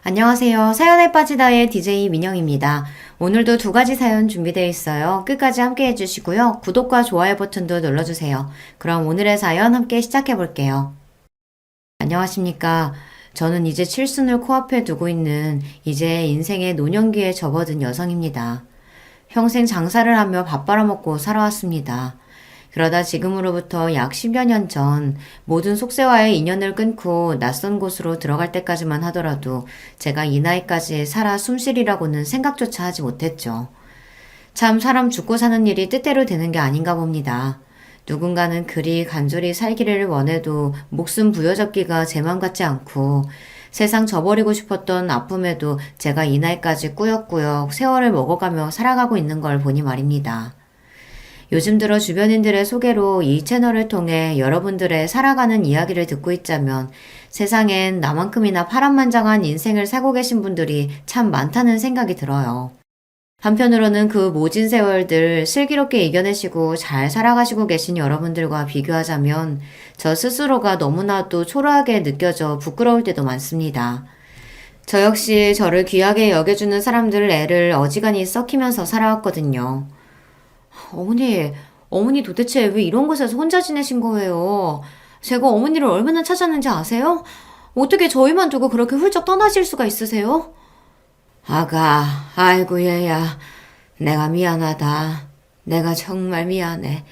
안녕하세요. 사연에 빠지다의 DJ 민영입니다. 오늘도 두 가지 사연 준비되어 있어요. 끝까지 함께 해주시고요. 구독과 좋아요 버튼도 눌러주세요. 그럼 오늘의 사연 함께 시작해 볼게요. 안녕하십니까. 저는 이제 칠순을 코앞에 두고 있는 이제 인생의 노년기에 접어든 여성입니다. 평생 장사를 하며 밥 빨아먹고 살아왔습니다. 그러다 지금으로부터 약 10여 년 전 모든 속세와의 인연을 끊고 낯선 곳으로 들어갈 때까지만 하더라도 제가 이 나이까지 살아 숨쉬리라고는 생각조차 하지 못했죠. 참 사람 죽고 사는 일이 뜻대로 되는 게 아닌가 봅니다. 누군가는 그리 간절히 살기를 원해도 목숨 부여잡기가 제 맘 같지 않고 세상 저버리고 싶었던 아픔에도 제가 이 나이까지 꾸역꾸역 세월을 먹어가며 살아가고 있는 걸 보니 말입니다. 요즘 들어 주변인들의 소개로 이 채널을 통해 여러분들의 살아가는 이야기를 듣고 있자면 세상엔 나만큼이나 파란만장한 인생을 살고 계신 분들이 참 많다는 생각이 들어요. 한편으로는 그 모진 세월들 슬기롭게 이겨내시고 잘 살아가시고 계신 여러분들과 비교하자면 저 스스로가 너무나도 초라하게 느껴져 부끄러울 때도 많습니다. 저 역시 저를 귀하게 여겨주는 사람들 애를 어지간히 썩히면서 살아왔거든요. 어머니 도대체 왜 이런 곳에서 혼자 지내신 거예요? 제가 어머니를 얼마나 찾았는지 아세요? 어떻게 저희만 두고 그렇게 훌쩍 떠나실 수가 있으세요? 아가, 아이고 얘야, 내가 미안하다. 내가 정말 미안해.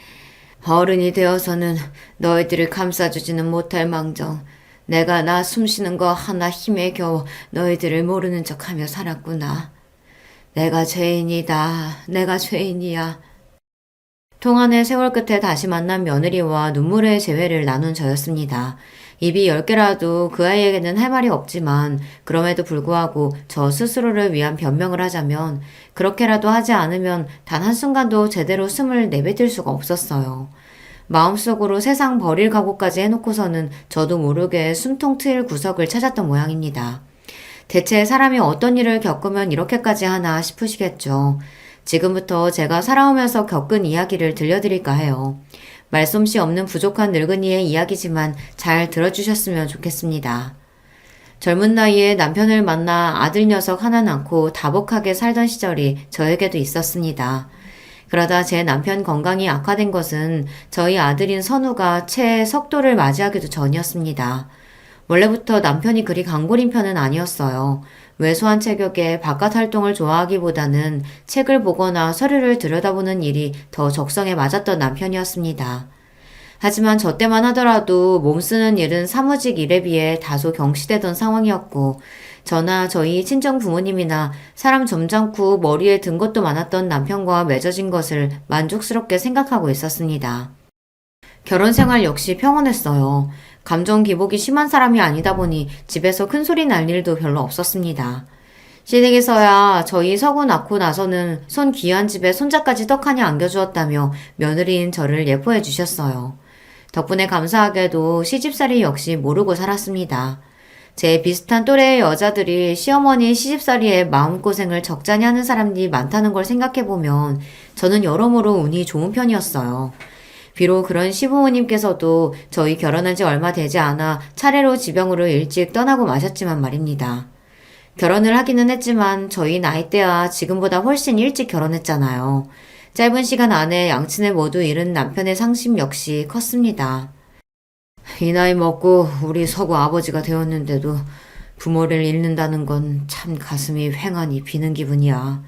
어른이 되어서는 너희들을 감싸주지는 못할 망정 내가 나 숨쉬는 거 하나 힘에 겨워 너희들을 모르는 척하며 살았구나. 내가 죄인이다. 내가 죄인이야. 동안의 세월 끝에 다시 만난 며느리와 눈물의 재회를 나눈 저였습니다. 입이 10개라도 그 아이에게는 할 말이 없지만 그럼에도 불구하고 저 스스로를 위한 변명을 하자면 그렇게라도 하지 않으면 단 한순간도 제대로 숨을 내뱉을 수가 없었어요. 마음속으로 세상 버릴 각오까지 해놓고서는 저도 모르게 숨통 트일 구석을 찾았던 모양입니다. 대체 사람이 어떤 일을 겪으면 이렇게까지 하나 싶으시겠죠. 지금부터 제가 살아오면서 겪은 이야기를 들려드릴까 해요. 말솜씨 없는 부족한 늙은이의 이야기지만 잘 들어주셨으면 좋겠습니다. 젊은 나이에 남편을 만나 아들 녀석 하나 낳고 다복하게 살던 시절이 저에게도 있었습니다. 그러다 제 남편 건강이 악화된 것은 저희 아들인 선우가 채 석도를 맞이하기도 전이었습니다. 원래부터 남편이 그리 강골인 편은 아니었어요. 왜소한 체격에 바깥 활동을 좋아하기보다는 책을 보거나 서류를 들여다보는 일이 더 적성에 맞았던 남편이었습니다. 하지만 저 때만 하더라도 몸 쓰는 일은 사무직 일에 비해 다소 경시되던 상황이었고 저나 저희 친정 부모님이나 사람 점잖고 머리에 든 것도 많았던 남편과 맺어진 것을 만족스럽게 생각하고 있었습니다. 결혼 생활 역시 평온했어요. 감정 기복이 심한 사람이 아니다 보니 집에서 큰 소리 날 일도 별로 없었습니다. 시댁에서야 저희 서구 낳고 나서는 손 귀한 집에 손자까지 떡하니 안겨주었다며 며느리인 저를 예뻐해 주셨어요. 덕분에 감사하게도 시집살이 역시 모르고 살았습니다. 제 비슷한 또래의 여자들이 시어머니 시집살이에 마음고생을 적잖이 하는 사람들이 많다는 걸 생각해보면 저는 여러모로 운이 좋은 편이었어요. 비록 그런 시부모님께서도 저희 결혼한 지 얼마 되지 않아 차례로 지병으로 일찍 떠나고 마셨지만 말입니다. 결혼을 하기는 했지만 저희 나이대와 지금보다 훨씬 일찍 결혼했잖아요. 짧은 시간 안에 양친을 모두 잃은 남편의 상심 역시 컸습니다. 이 나이 먹고 우리 서구 아버지가 되었는데도 부모를 잃는다는 건 참 가슴이 휑하니 비는 기분이야.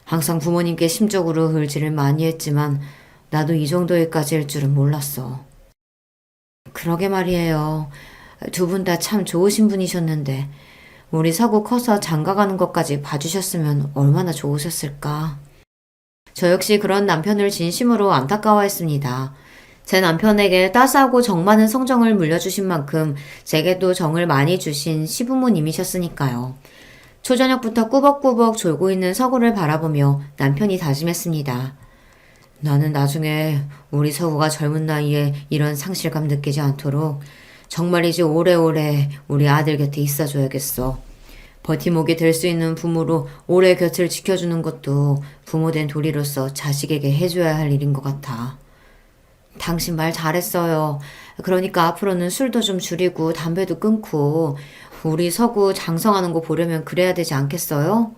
항상 부모님께 심적으로 의지를 많이 했지만 나도 이 정도까지일 줄은 몰랐어. 그러게 말이에요. 두 분 다 참 좋으신 분이셨는데 우리 서구 커서 장가가는 것까지 봐주셨으면 얼마나 좋으셨을까. 저 역시 그런 남편을 진심으로 안타까워했습니다. 제 남편에게 따스하고 정 많은 성정을 물려주신 만큼 제게도 정을 많이 주신 시부모님이셨으니까요. 초저녁부터 꾸벅꾸벅 졸고 있는 서구를 바라보며 남편이 다짐했습니다. 나는 나중에 우리 서구가 젊은 나이에 이런 상실감 느끼지 않도록 정말이지 오래오래 우리 아들 곁에 있어줘야겠어. 버팀목이 될 수 있는 부모로 오래 곁을 지켜주는 것도 부모된 도리로서 자식에게 해줘야 할 일인 것 같아. 당신 말 잘했어요. 그러니까 앞으로는 술도 좀 줄이고 담배도 끊고 우리 서구 장성하는 거 보려면 그래야 되지 않겠어요?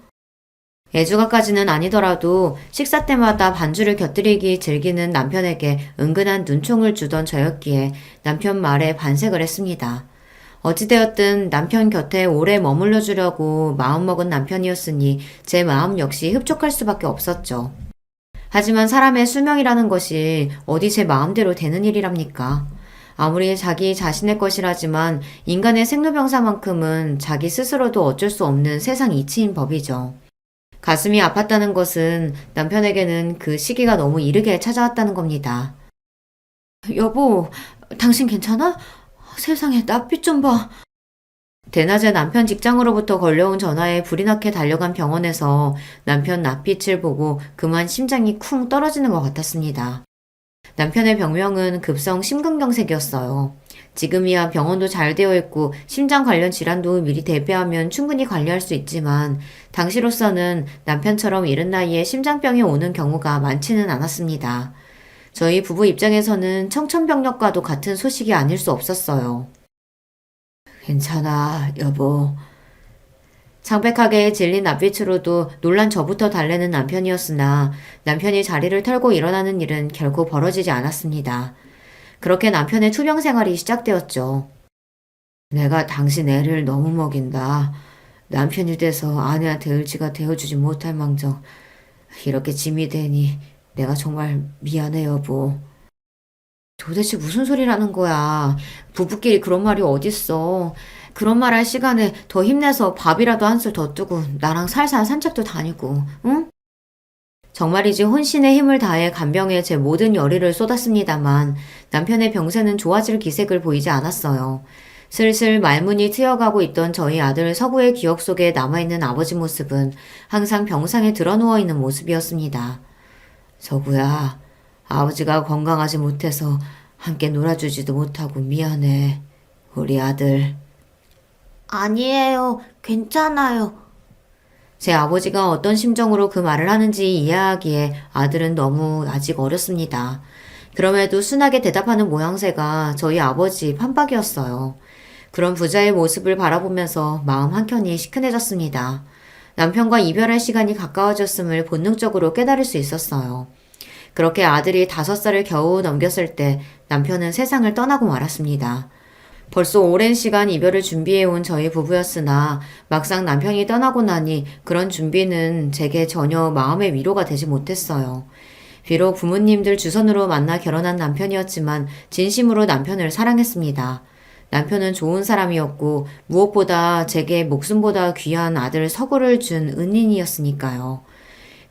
애주가까지는 아니더라도 식사 때마다 반주를 곁들이기 즐기는 남편에게 은근한 눈총을 주던 저였기에 남편 말에 반색을 했습니다. 어찌되었든 남편 곁에 오래 머물러 주려고 마음먹은 남편이었으니 제 마음 역시 흡족할 수밖에 없었죠. 하지만 사람의 수명이라는 것이 어디 제 마음대로 되는 일이랍니까? 아무리 자기 자신의 것이라지만 인간의 생로병사만큼은 자기 스스로도 어쩔 수 없는 세상 이치인 법이죠. 가슴이 아팠다는 것은 남편에게는 그 시기가 너무 이르게 찾아왔다는 겁니다. 여보, 당신 괜찮아? 세상에 낯빛 좀 봐. 대낮에 남편 직장으로부터 걸려온 전화에 불이 나게 달려간 병원에서 남편 낯빛을 보고 그만 심장이 쿵 떨어지는 것 같았습니다. 남편의 병명은 급성 심근경색이었어요. 지금이야 병원도 잘 되어 있고 심장 관련 질환도 미리 대비하면 충분히 관리할 수 있지만 당시로서는 남편처럼 이른 나이에 심장병이 오는 경우가 많지는 않았습니다. 저희 부부 입장에서는 청천벽력과도 같은 소식이 아닐 수 없었어요. 괜찮아, 여보. 창백하게 질린 낯빛으로도 놀란 저부터 달래는 남편이었으나 남편이 자리를 털고 일어나는 일은 결코 벌어지지 않았습니다. 그렇게 남편의 투병 생활이 시작되었죠. 내가 당신 애를 너무 먹인다. 남편이 돼서 아내한테 의지가 되어주지 못할 망정 이렇게 짐이 되니 내가 정말 미안해 여보. 도대체 무슨 소리라는 거야. 부부끼리 그런 말이 어딨어. 그런 말 할 시간에 더 힘내서 밥이라도 한술 더 뜨고 나랑 살살 산책도 다니고, 응? 정말이지 혼신의 힘을 다해 간병에 제 모든 열의를 쏟았습니다만 남편의 병세는 좋아질 기색을 보이지 않았어요. 슬슬 말문이 트여가고 있던 저희 아들 서구의 기억 속에 남아있는 아버지 모습은 항상 병상에 드러누워 있는 모습이었습니다. 서구야, 아버지가 건강하지 못해서 함께 놀아주지도 못하고 미안해. 우리 아들. 아니에요. 괜찮아요. 제 아버지가 어떤 심정으로 그 말을 하는지 이해하기에 아들은 너무 아직 어렸습니다. 그럼에도 순하게 대답하는 모양새가 저희 아버지 판박이었어요. 그런 부자의 모습을 바라보면서 마음 한켠이 시큰해졌습니다. 남편과 이별할 시간이 가까워졌음을 본능적으로 깨달을 수 있었어요. 그렇게 아들이 5살을 겨우 넘겼을 때 남편은 세상을 떠나고 말았습니다. 벌써 오랜 시간 이별을 준비해온 저희 부부였으나 막상 남편이 떠나고 나니 그런 준비는 제게 전혀 마음의 위로가 되지 못했어요. 비록 부모님들 주선으로 만나 결혼한 남편이었지만 진심으로 남편을 사랑했습니다. 남편은 좋은 사람이었고 무엇보다 제게 목숨보다 귀한 아들 서구를 준 은인이었으니까요.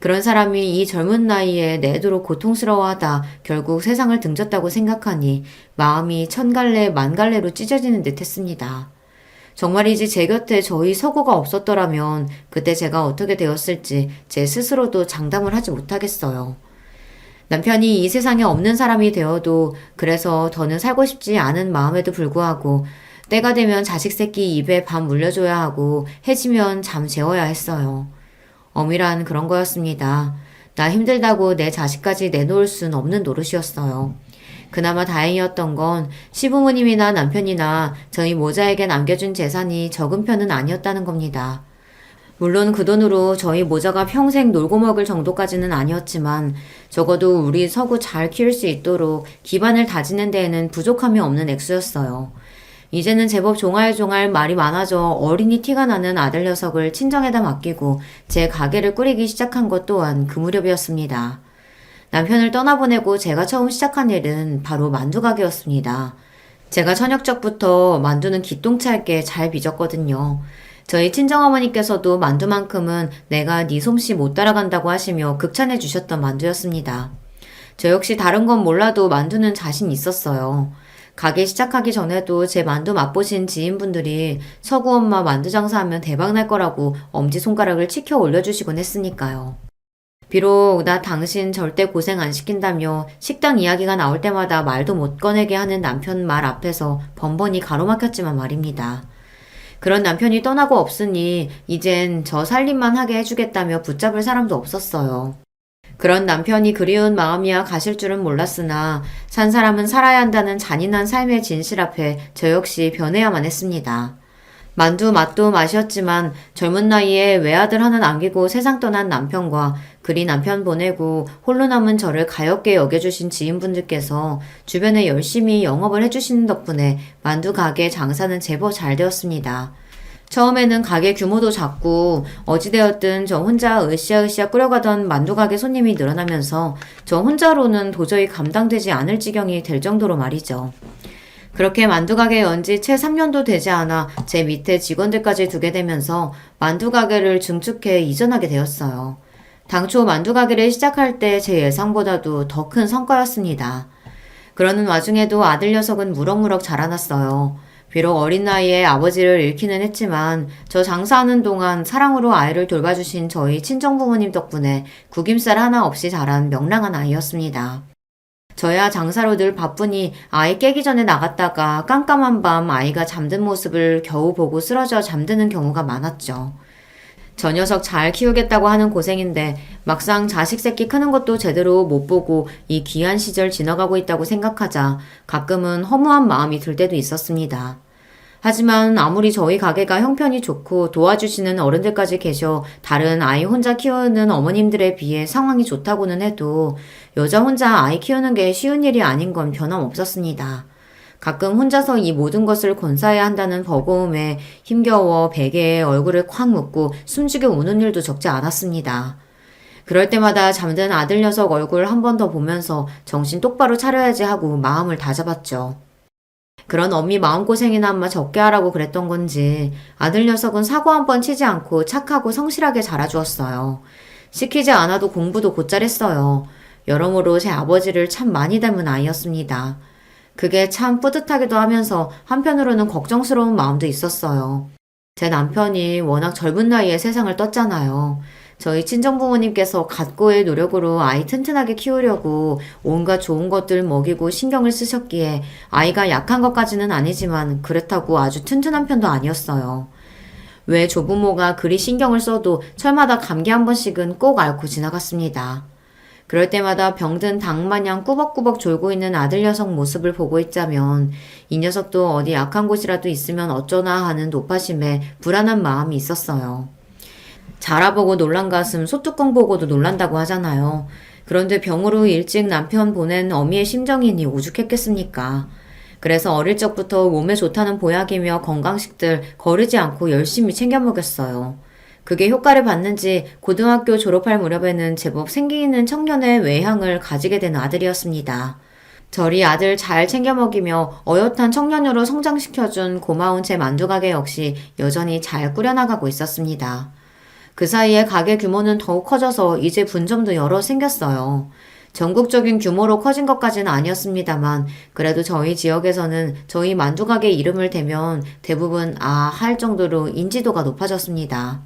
그런 사람이 이 젊은 나이에 내도록 고통스러워하다 결국 세상을 등졌다고 생각하니 마음이 천갈래 만갈래로 찢어지는 듯 했습니다. 정말이지 제 곁에 저희 서구가 없었더라면 그때 제가 어떻게 되었을지 제 스스로도 장담을 하지 못하겠어요. 남편이 이 세상에 없는 사람이 되어도 그래서 더는 살고 싶지 않은 마음에도 불구하고 때가 되면 자식 새끼 입에 밥 물려줘야 하고 해지면 잠 재워야 했어요. 엄밀한 그런 거였습니다. 나 힘들다고 내 자식까지 내놓을 순 없는 노릇이었어요. 그나마 다행이었던 건 시부모님이나 남편이나 저희 모자에게 남겨준 재산이 적은 편은 아니었다는 겁니다. 물론 그 돈으로 저희 모자가 평생 놀고 먹을 정도까지는 아니었지만 적어도 우리 서구 잘 키울 수 있도록 기반을 다지는 데에는 부족함이 없는 액수였어요. 이제는 제법 종알종알 말이 많아져 어린이 티가 나는 아들 녀석을 친정에다 맡기고 제 가게를 꾸리기 시작한 것 또한 그 무렵이었습니다. 남편을 떠나보내고 제가 처음 시작한 일은 바로 만두 가게였습니다. 제가 저녁적부터 만두는 기똥차게 잘 빚었거든요. 저희 친정어머니께서도 만두만큼은 내가 네 솜씨 못 따라간다고 하시며 극찬해 주셨던 만두였습니다. 저 역시 다른 건 몰라도 만두는 자신 있었어요. 가게 시작하기 전에도 제 만두 맛보신 지인분들이 서구 엄마 만두 장사하면 대박 날 거라고 엄지손가락을 치켜 올려주시곤 했으니까요. 비록 나 당신 절대 고생 안 시킨다며 식당 이야기가 나올 때마다 말도 못 꺼내게 하는 남편 말 앞에서 번번이 가로막혔지만 말입니다. 그런 남편이 떠나고 없으니 이젠 저 살림만 하게 해주겠다며 붙잡을 사람도 없었어요. 그런 남편이 그리운 마음이야 가실 줄은 몰랐으나 산 사람은 살아야 한다는 잔인한 삶의 진실 앞에 저 역시 변해야만 했습니다. 만두 맛도 맛이었지만 젊은 나이에 외아들 하나 남기고 세상 떠난 남편과 그리 남편 보내고 홀로 남은 저를 가엾게 여겨주신 지인분들께서 주변에 열심히 영업을 해주시는 덕분에 만두 가게 장사는 제법 잘 되었습니다. 처음에는 가게 규모도 작고 어찌되었든 저 혼자 으쌰으쌰 끓여가던 만두 가게 손님이 늘어나면서 저 혼자로는 도저히 감당되지 않을 지경이 될 정도로 말이죠. 그렇게 만두 가게 연 지 채 3년도 되지 않아 제 밑에 직원들까지 두게 되면서 만두 가게를 증축해 이전하게 되었어요. 당초 만두 가게를 시작할 때 제 예상보다도 더 큰 성과였습니다. 그러는 와중에도 아들 녀석은 무럭무럭 자라났어요. 비록 어린 나이에 아버지를 잃기는 했지만 저 장사하는 동안 사랑으로 아이를 돌봐주신 저희 친정부모님 덕분에 구김살 하나 없이 자란 명랑한 아이였습니다. 저야 장사로 늘 바쁘니 아이 깨기 전에 나갔다가 깜깜한 밤 아이가 잠든 모습을 겨우 보고 쓰러져 잠드는 경우가 많았죠. 저 녀석 잘 키우겠다고 하는 고생인데 막상 자식 새끼 크는 것도 제대로 못 보고 이 귀한 시절 지나가고 있다고 생각하자 가끔은 허무한 마음이 들 때도 있었습니다. 하지만 아무리 저희 가게가 형편이 좋고 도와주시는 어른들까지 계셔 다른 아이 혼자 키우는 어머님들에 비해 상황이 좋다고는 해도 여자 혼자 아이 키우는 게 쉬운 일이 아닌 건 변함없었습니다. 가끔 혼자서 이 모든 것을 건사해야 한다는 버거움에 힘겨워 베개에 얼굴을 콱 묻고 숨죽여 우는 일도 적지 않았습니다. 그럴 때마다 잠든 아들 녀석 얼굴 한 번 더 보면서 정신 똑바로 차려야지 하고 마음을 다잡았죠. 그런 엄미 마음고생이나마 적게 하라고 그랬던 건지 아들 녀석은 사고 한 번 치지 않고 착하고 성실하게 자라주었어요. 시키지 않아도 공부도 곧잘 했어요. 여러모로 제 아버지를 참 많이 닮은 아이였습니다. 그게 참 뿌듯하기도 하면서 한편으로는 걱정스러운 마음도 있었어요. 제 남편이 워낙 젊은 나이에 세상을 떴잖아요. 저희 친정부모님께서 갖고의 노력으로 아이 튼튼하게 키우려고 온갖 좋은 것들 먹이고 신경을 쓰셨기에 아이가 약한 것까지는 아니지만 그렇다고 아주 튼튼한 편도 아니었어요. 왜 조부모가 그리 신경을 써도 철마다 감기 한 번씩은 꼭 앓고 지나갔습니다. 그럴 때마다 병든 닭마냥 꾸벅꾸벅 졸고 있는 아들 녀석 모습을 보고 있자면 이 녀석도 어디 약한 곳이라도 있으면 어쩌나 하는 노파심에 불안한 마음이 있었어요. 자라보고 놀란 가슴 소뚜껑 보고도 놀란다고 하잖아요. 그런데 병으로 일찍 남편 보낸 어미의 심정이니 오죽했겠습니까? 그래서 어릴 적부터 몸에 좋다는 보약이며 건강식들 거르지 않고 열심히 챙겨 먹였어요. 그게 효과를 봤는지 고등학교 졸업할 무렵에는 제법 생기 있는 청년의 외향을 가지게 된 아들이었습니다. 저리 아들 잘 챙겨 먹이며 어엿한 청년으로 성장시켜준 고마운 제 만두가게 역시 여전히 잘 꾸려나가고 있었습니다. 그 사이에 가게 규모는 더욱 커져서 이제 분점도 여러 생겼어요. 전국적인 규모로 커진 것까지는 아니었습니다만 그래도 저희 지역에서는 저희 만두가게 이름을 대면 대부분 할 정도로 인지도가 높아졌습니다.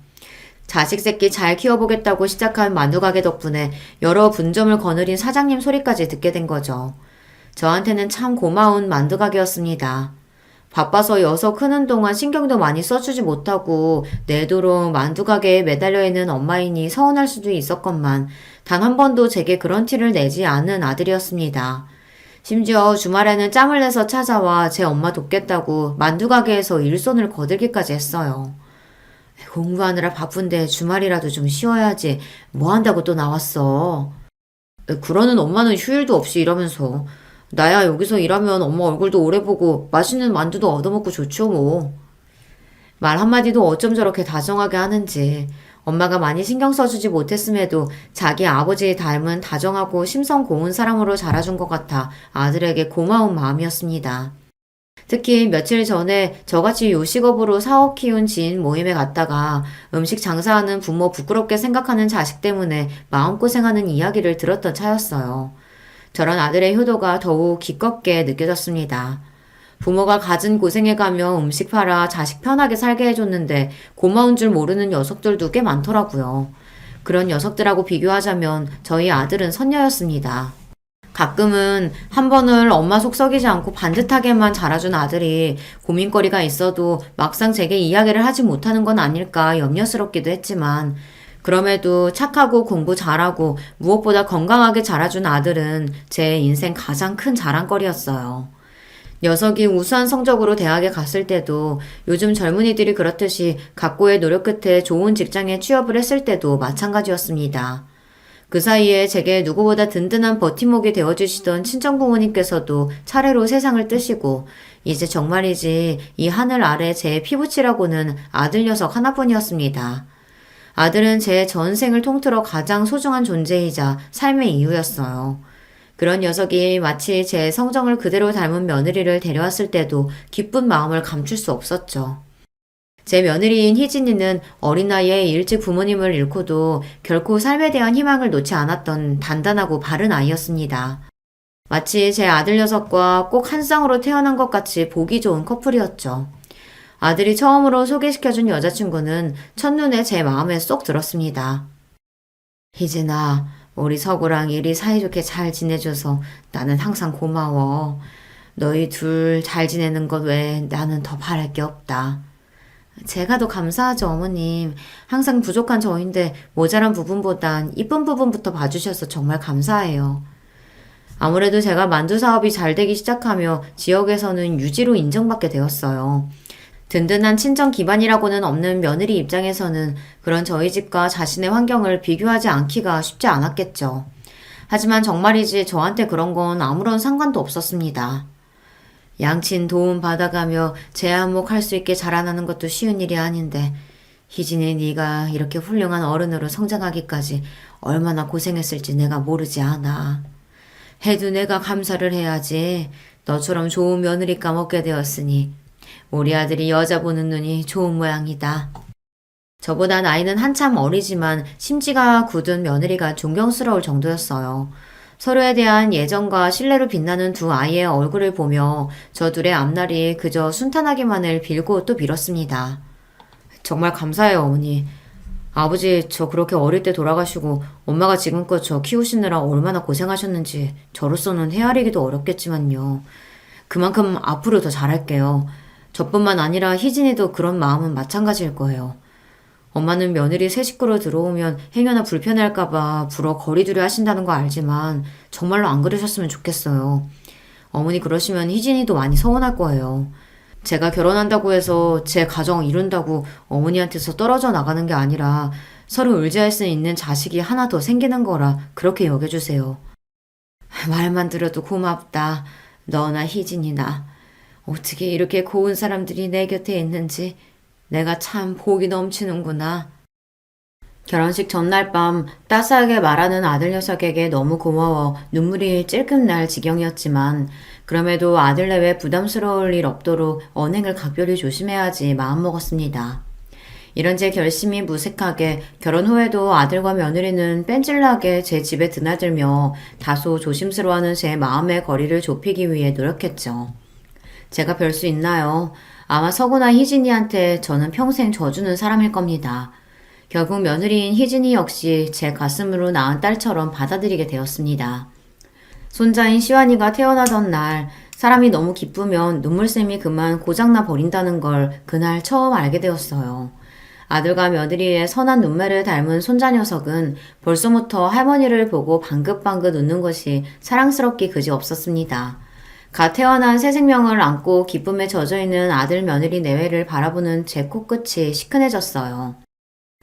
자식 새끼 잘 키워보겠다고 시작한 만두가게 덕분에 여러 분점을 거느린 사장님 소리까지 듣게 된 거죠. 저한테는 참 고마운 만두가게였습니다. 바빠서 여서 크는 동안 신경도 많이 써주지 못하고 내도록 만두가게에 매달려 있는 엄마이니 서운할 수도 있었건만 단 한 번도 제게 그런 티를 내지 않은 아들이었습니다. 심지어 주말에는 짬을 내서 찾아와 제 엄마 돕겠다고 만두가게에서 일손을 거들기까지 했어요. 공부하느라 바쁜데 주말이라도 좀 쉬어야지. 뭐 한다고 또 나왔어. 그러는 엄마는 휴일도 없이 일하면서. 나야 여기서 일하면 엄마 얼굴도 오래 보고 맛있는 만두도 얻어먹고 좋죠 뭐. 말 한마디도 어쩜 저렇게 다정하게 하는지. 엄마가 많이 신경 써주지 못했음에도 자기 아버지 닮은 다정하고 심성 고운 사람으로 자라준 것 같아 아들에게 고마운 마음이었습니다. 특히 며칠 전에 저같이 요식업으로 사업 키운 지인 모임에 갔다가 음식 장사하는 부모 부끄럽게 생각하는 자식 때문에 마음고생하는 이야기를 들었던 차였어요. 저런 아들의 효도가 더욱 기껍게 느껴졌습니다. 부모가 갖은 고생해가며 음식 팔아 자식 편하게 살게 해줬는데 고마운 줄 모르는 녀석들도 꽤 많더라고요. 그런 녀석들하고 비교하자면 저희 아들은 선녀였습니다. 가끔은 한 번을 엄마 속 썩이지 않고 반듯하게만 자라준 아들이 고민거리가 있어도 막상 제게 이야기를 하지 못하는 건 아닐까 염려스럽기도 했지만 그럼에도 착하고 공부 잘하고 무엇보다 건강하게 자라준 아들은 제 인생 가장 큰 자랑거리였어요. 녀석이 우수한 성적으로 대학에 갔을 때도 요즘 젊은이들이 그렇듯이 각고의 노력 끝에 좋은 직장에 취업을 했을 때도 마찬가지였습니다. 그 사이에 제게 누구보다 든든한 버팀목이 되어주시던 친정부모님께서도 차례로 세상을 뜨시고 이제 정말이지 이 하늘 아래 제 피부치라고는 아들 녀석 하나뿐이었습니다. 아들은 제 전생을 통틀어 가장 소중한 존재이자 삶의 이유였어요. 그런 녀석이 마치 제 성정을 그대로 닮은 며느리를 데려왔을 때도 기쁜 마음을 감출 수 없었죠. 제 며느리인 희진이는 어린 나이에 일찍 부모님을 잃고도 결코 삶에 대한 희망을 놓지 않았던 단단하고 바른 아이였습니다. 마치 제 아들 녀석과 꼭 한 쌍으로 태어난 것 같이 보기 좋은 커플이었죠. 아들이 처음으로 소개시켜준 여자친구는 첫눈에 제 마음에 쏙 들었습니다. 희진아, 우리 서구랑 일이 사이좋게 잘 지내줘서 나는 항상 고마워. 너희 둘 잘 지내는 것 외에 나는 더 바랄 게 없다. 제가 더 감사하죠, 어머님. 항상 부족한 저인데 모자란 부분보단 이쁜 부분부터 봐주셔서 정말 감사해요. 아무래도 제가 만두 사업이 잘 되기 시작하며 지역에서는 유지로 인정받게 되었어요. 든든한 친정 기반이라고는 없는 며느리 입장에서는 그런 저희 집과 자신의 환경을 비교하지 않기가 쉽지 않았겠죠. 하지만 정말이지 저한테 그런 건 아무런 상관도 없었습니다. 양친 도움 받아가며 제 안목할 수 있게 자라나는 것도 쉬운 일이 아닌데 희진이 네가 이렇게 훌륭한 어른으로 성장하기까지 얼마나 고생했을지 내가 모르지 않아. 해도 내가 감사를 해야지. 너처럼 좋은 며느리감 얻게 되었으니 우리 아들이 여자 보는 눈이 좋은 모양이다. 저보다 나이는 한참 어리지만 심지가 굳은 며느리가 존경스러울 정도였어요. 서로에 대한 예정과 신뢰로 빛나는 두 아이의 얼굴을 보며 저 둘의 앞날이 그저 순탄하기만을 빌고 또 빌었습니다. 정말 감사해요, 어머니. 아버지 저 그렇게 어릴 때 돌아가시고 엄마가 지금껏 저 키우시느라 얼마나 고생하셨는지 저로서는 헤아리기도 어렵겠지만요. 그만큼 앞으로 더 잘할게요. 저뿐만 아니라 희진이도 그런 마음은 마찬가지일 거예요. 엄마는 며느리 새 식구로 들어오면 행여나 불편할까봐 불어 거리두리 하신다는 거 알지만 정말로 안 그러셨으면 좋겠어요. 어머니 그러시면 희진이도 많이 서운할 거예요. 제가 결혼한다고 해서 제 가정 이룬다고 어머니한테서 떨어져 나가는 게 아니라 서로 의지할 수 있는 자식이 하나 더 생기는 거라 그렇게 여겨주세요. 말만 들어도 고맙다. 너나 희진이나. 어떻게 이렇게 고운 사람들이 내 곁에 있는지 내가 참 복이 넘치는구나. 결혼식 전날 밤 따스하게 말하는 아들 녀석에게 너무 고마워 눈물이 찔끔 날 지경이었지만 그럼에도 아들 내외 부담스러울 일 없도록 언행을 각별히 조심해야지 마음먹었습니다. 이런 제 결심이 무색하게 결혼 후에도 아들과 며느리는 뺀질나게 제 집에 드나들며 다소 조심스러워하는 제 마음의 거리를 좁히기 위해 노력했죠. 제가 별 수 있나요? 아마 서구나 희진이한테 저는 평생 져주는 사람일 겁니다. 결국 며느리인 희진이 역시 제 가슴으로 낳은 딸처럼 받아들이게 되었습니다. 손자인 시완이가 태어나던 날 사람이 너무 기쁘면 눈물샘이 그만 고장나 버린다는 걸 그날 처음 알게 되었어요. 아들과 며느리의 선한 눈매를 닮은 손자 녀석은 벌써부터 할머니를 보고 방긋방긋 웃는 것이 사랑스럽기 그지없었습니다. 갓 태어난 새 생명을 안고 기쁨에 젖어있는 아들 며느리 내외를 바라보는 제 코끝이 시큰해졌어요.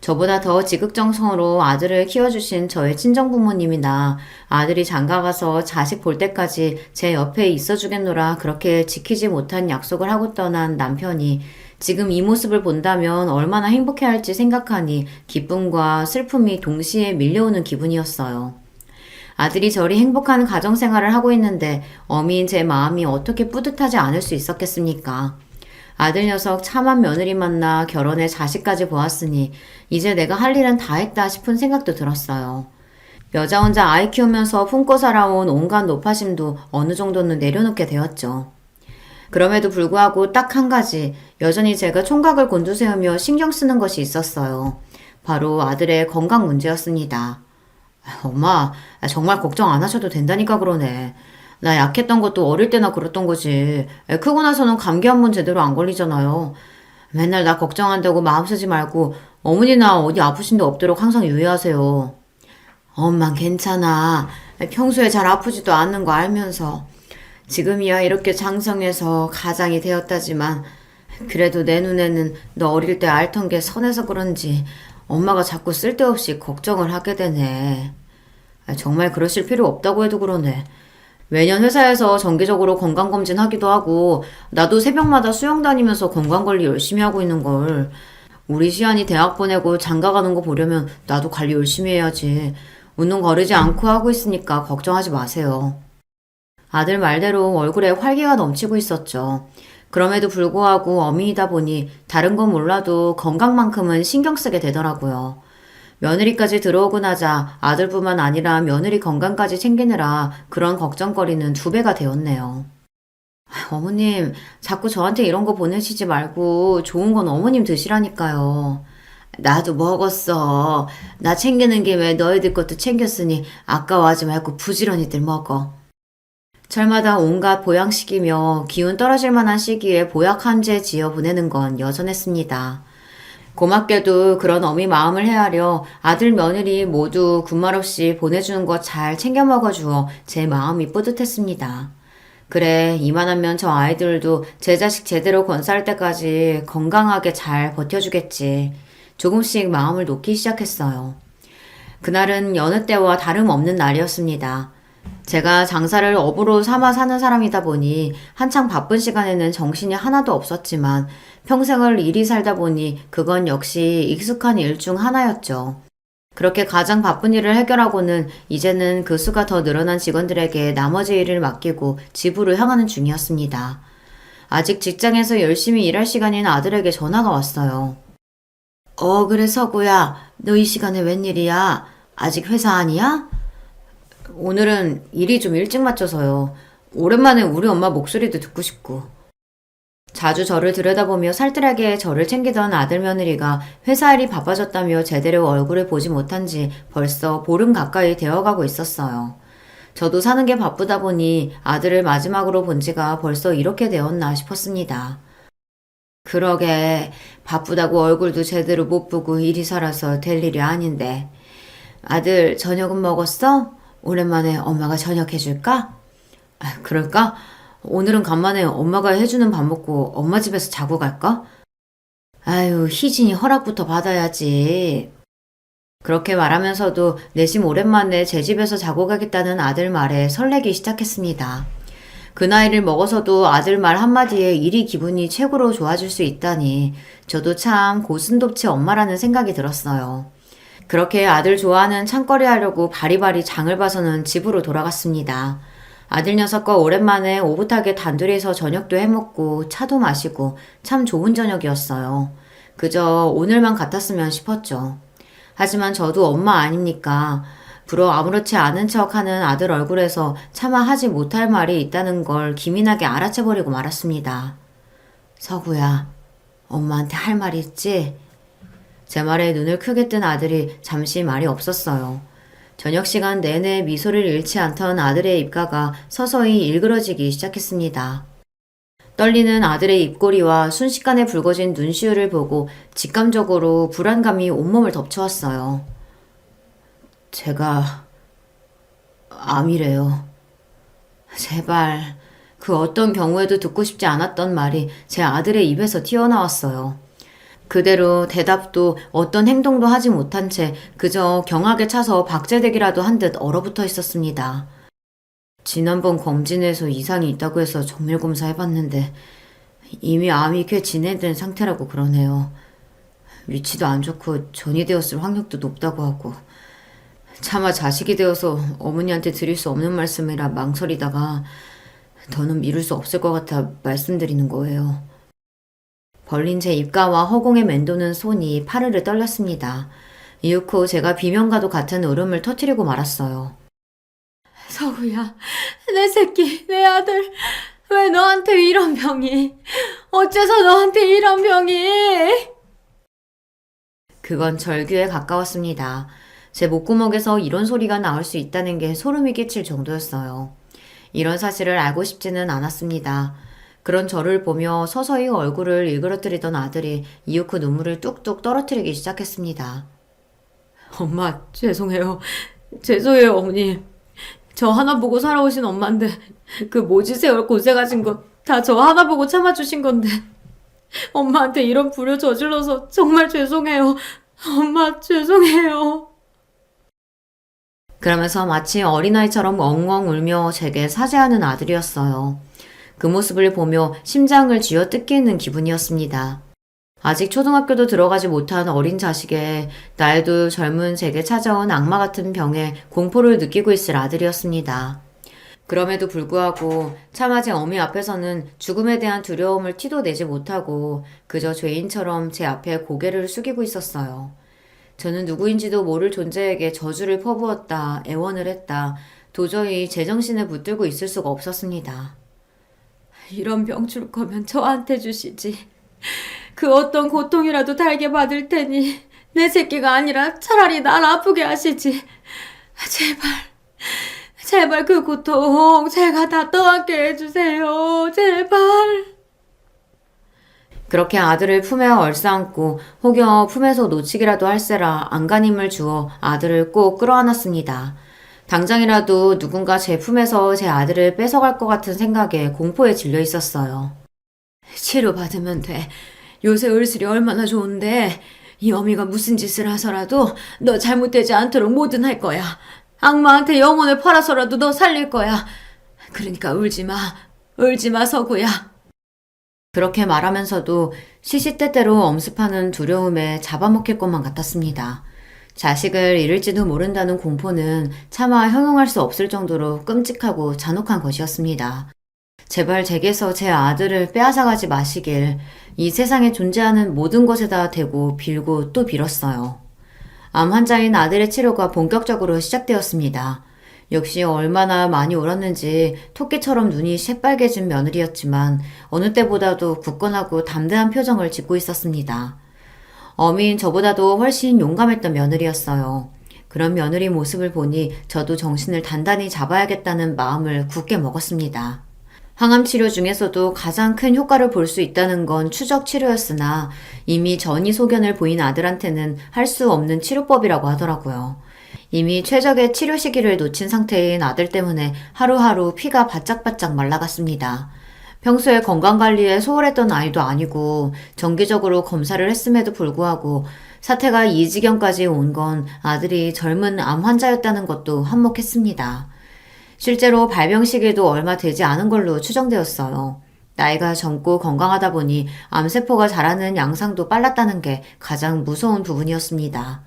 저보다 더 지극정성으로 아들을 키워주신 저의 친정부모님이나 아들이 장가가서 자식 볼 때까지 제 옆에 있어주겠노라 그렇게 지키지 못한 약속을 하고 떠난 남편이 지금 이 모습을 본다면 얼마나 행복해할지 생각하니 기쁨과 슬픔이 동시에 밀려오는 기분이었어요. 아들이 저리 행복한 가정생활을 하고 있는데 어미인 제 마음이 어떻게 뿌듯하지 않을 수 있었겠습니까? 아들 녀석 참한 며느리 만나 결혼해 자식까지 보았으니 이제 내가 할 일은 다 했다 싶은 생각도 들었어요. 여자 혼자 아이 키우면서 품고 살아온 온갖 노파심도 어느 정도는 내려놓게 되었죠. 그럼에도 불구하고 딱 한 가지 여전히 제가 총각을 곤두세우며 신경 쓰는 것이 있었어요. 바로 아들의 건강 문제였습니다. 엄마, 정말 걱정 안 하셔도 된다니까 그러네. 나 약했던 것도 어릴 때나 그랬던 거지. 크고 나서는 감기 한 번 제대로 안 걸리잖아요. 맨날 나 걱정한다고 마음 쓰지 말고 어머니나 어디 아프신 데 없도록 항상 유의하세요. 엄만 괜찮아. 평소에 잘 아프지도 않는 거 알면서. 지금이야 이렇게 장성해서 가장이 되었다지만 그래도 내 눈에는 너 어릴 때 앓던 게 선해서 그런지 엄마가 자꾸 쓸데없이 걱정을 하게 되네. 정말 그러실 필요 없다고 해도 그러네. 매년 회사에서 정기적으로 건강검진 하기도 하고 나도 새벽마다 수영 다니면서 건강관리 열심히 하고 있는 걸. 우리 시안이 대학 보내고 장가 가는 거 보려면 나도 관리 열심히 해야지. 운동 거르지 않고 하고 있으니까 걱정하지 마세요. 아들 말대로 얼굴에 활기가 넘치고 있었죠. 그럼에도 불구하고 어미이다 보니 다른 건 몰라도 건강만큼은 신경 쓰게 되더라고요. 며느리까지 들어오고 나자 아들뿐만 아니라 며느리 건강까지 챙기느라 그런 걱정거리는 2배가 되었네요. 어머님, 자꾸 저한테 이런 거 보내시지 말고 좋은 건 어머님 드시라니까요. 나도 먹었어. 나 챙기는 김에 너희들 것도 챙겼으니 아까워하지 말고 부지런히들 먹어. 철마다 온갖 보양식이며 기운 떨어질 만한 시기에 보약 한 제 지어 보내는 건 여전했습니다. 고맙게도 그런 어미 마음을 헤아려 아들 며느리 모두 군말 없이 보내주는 것 잘 챙겨 먹어주어 제 마음이 뿌듯했습니다. 그래, 이만하면 저 아이들도 제 자식 제대로 건사할 때까지 건강하게 잘 버텨주겠지. 조금씩 마음을 놓기 시작했어요. 그날은 여느 때와 다름없는 날이었습니다. 제가 장사를 업으로 삼아 사는 사람이다 보니 한창 바쁜 시간에는 정신이 하나도 없었지만 평생을 일이 살다 보니 그건 역시 익숙한 일 중 하나였죠. 그렇게 가장 바쁜 일을 해결하고는 이제는 그 수가 더 늘어난 직원들에게 나머지 일을 맡기고 집으로 향하는 중이었습니다. 아직 직장에서 열심히 일할 시간인 아들에게 전화가 왔어요. 그래 서구야. 너 이 시간에 웬일이야? 아직 회사 아니야? 오늘은 일이 좀 일찍 마쳐서요. 오랜만에 우리 엄마 목소리도 듣고 싶고. 자주 저를 들여다보며 살뜰하게 저를 챙기던 아들 며느리가 회사 일이 바빠졌다며 제대로 얼굴을 보지 못한 지 벌써 보름 가까이 되어가고 있었어요. 저도 사는 게 바쁘다 보니 아들을 마지막으로 본 지가 벌써 이렇게 되었나 싶었습니다. 그러게 바쁘다고 얼굴도 제대로 못 보고 일이 살아서 될 일이 아닌데. 아들 저녁은 먹었어? 오랜만에 엄마가 저녁 해줄까? 그럴까? 오늘은 간만에 엄마가 해주는 밥 먹고 엄마 집에서 자고 갈까? 아유, 희진이 허락부터 받아야지. 그렇게 말하면서도 내심 오랜만에 제 집에서 자고 가겠다는 아들 말에 설레기 시작했습니다. 그 나이를 먹어서도 아들 말 한마디에 일이 기분이 최고로 좋아질 수 있다니 저도 참 고슴도치 엄마라는 생각이 들었어요. 그렇게 아들 좋아하는 창거리 하려고 바리바리 장을 봐서는 집으로 돌아갔습니다. 아들 녀석과 오랜만에 오붓하게 단둘이서 저녁도 해먹고 차도 마시고 참 좋은 저녁이었어요. 그저 오늘만 같았으면 싶었죠. 하지만 저도 엄마 아닙니까? 불어 아무렇지 않은 척하는 아들 얼굴에서 차마 하지 못할 말이 있다는 걸 기민하게 알아채버리고 말았습니다. 서구야, 엄마한테 할 말 있지? 제 말에 눈을 크게 뜬 아들이 잠시 말이 없었어요. 저녁 시간 내내 미소를 잃지 않던 아들의 입가가 서서히 일그러지기 시작했습니다. 떨리는 아들의 입꼬리와 순식간에 붉어진 눈시울을 보고 직감적으로 불안감이 온몸을 덮쳐왔어요. 제가 암이래요. 제발 그 어떤 경우에도 듣고 싶지 않았던 말이 제 아들의 입에서 튀어나왔어요. 그대로 대답도 어떤 행동도 하지 못한 채 그저 경악에 차서 박제되기라도 한 듯 얼어붙어 있었습니다. 지난번 검진에서 이상이 있다고 해서 정밀검사 해봤는데 이미 암이 꽤 진행된 상태라고 그러네요. 위치도 안 좋고 전이 되었을 확률도 높다고 하고 차마 자식이 되어서 어머니한테 드릴 수 없는 말씀이라 망설이다가 더는 미룰 수 없을 것 같아 말씀드리는 거예요. 벌린 제 입가와 허공에 맴도는 손이 파르르 떨렸습니다. 이윽고 제가 비명과도 같은 울음을 터뜨리고 말았어요. 서구야, 내 새끼, 내 아들, 왜 너한테 이런 병이? 어째서 너한테 이런 병이? 그건 절규에 가까웠습니다. 제 목구멍에서 이런 소리가 나올 수 있다는 게 소름이 끼칠 정도였어요. 이런 사실을 알고 싶지는 않았습니다. 그런 저를 보며 서서히 얼굴을 일그러뜨리던 아들이 이윽고 눈물을 뚝뚝 떨어뜨리기 시작했습니다. 엄마, 죄송해요. 죄송해요, 어머니. 저 하나 보고 살아오신 엄마인데 그 모지 세월 고생하신 거 다 저 하나 보고 참아주신 건데 엄마한테 이런 불효 저질러서 정말 죄송해요. 엄마 죄송해요. 그러면서 마치 어린아이처럼 엉엉 울며 제게 사죄하는 아들이었어요. 그 모습을 보며 심장을 쥐어뜯기는 기분이었습니다. 아직 초등학교도 들어가지 못한 어린 자식에 나이도 젊은 제게 찾아온 악마 같은 병에 공포를 느끼고 있을 아들이었습니다. 그럼에도 불구하고 차마 제 어미 앞에서는 죽음에 대한 두려움을 티도 내지 못하고 그저 죄인처럼 제 앞에 고개를 숙이고 있었어요. 저는 누구인지도 모를 존재에게 저주를 퍼부었다, 애원을 했다. 도저히 제정신에 붙들고 있을 수가 없었습니다. 이런 병 줄 거면 저한테 주시지. 그 어떤 고통이라도 달게 받을 테니 내 새끼가 아니라 차라리 날 아프게 하시지. 제발, 제발 그 고통 제가 다 떠안게 해주세요. 제발. 그렇게 아들을 품에 얼싸안고 혹여 품에서 놓치기라도 할세라 안간힘을 주어 아들을 꼭 끌어안았습니다. 당장이라도 누군가 제 품에서 제 아들을 뺏어갈 것 같은 생각에 공포에 질려 있었어요. 치료받으면 돼. 요새 을술이 얼마나 좋은데 이 어미가 무슨 짓을 하서라도 너 잘못되지 않도록 뭐든 할 거야. 악마한테 영혼을 팔아서라도 너 살릴 거야. 그러니까 울지 마. 울지 마, 서구야. 그렇게 말하면서도 시시때때로 엄습하는 두려움에 잡아먹힐 것만 같았습니다. 자식을 잃을지도 모른다는 공포는 차마 형용할 수 없을 정도로 끔찍하고 잔혹한 것이었습니다. 제발 제게서 제 아들을 빼앗아가지 마시길 이 세상에 존재하는 모든 것에다 대고 빌고 또 빌었어요. 암 환자인 아들의 치료가 본격적으로 시작되었습니다. 역시 얼마나 많이 울었는지 토끼처럼 눈이 새빨개진 며느리였지만 어느 때보다도 굳건하고 담대한 표정을 짓고 있었습니다. 어미인 저보다도 훨씬 용감했던 며느리였어요. 그런 며느리 모습을 보니 저도 정신을 단단히 잡아야겠다는 마음을 굳게 먹었습니다. 항암 치료 중에서도 가장 큰 효과를 볼 수 있다는 건 추적 치료였으나 이미 전이 소견을 보인 아들한테는 할 수 없는 치료법이라고 하더라고요. 이미 최적의 치료 시기를 놓친 상태인 아들 때문에 하루하루 피가 바짝바짝 말라갔습니다. 평소에 건강관리에 소홀했던 아이도 아니고 정기적으로 검사를 했음에도 불구하고 사태가 이 지경까지 온 건 아들이 젊은 암 환자였다는 것도 한몫했습니다. 실제로 발병 시기도 얼마 되지 않은 걸로 추정되었어요. 나이가 젊고 건강하다 보니 암세포가 자라는 양상도 빨랐다는 게 가장 무서운 부분이었습니다.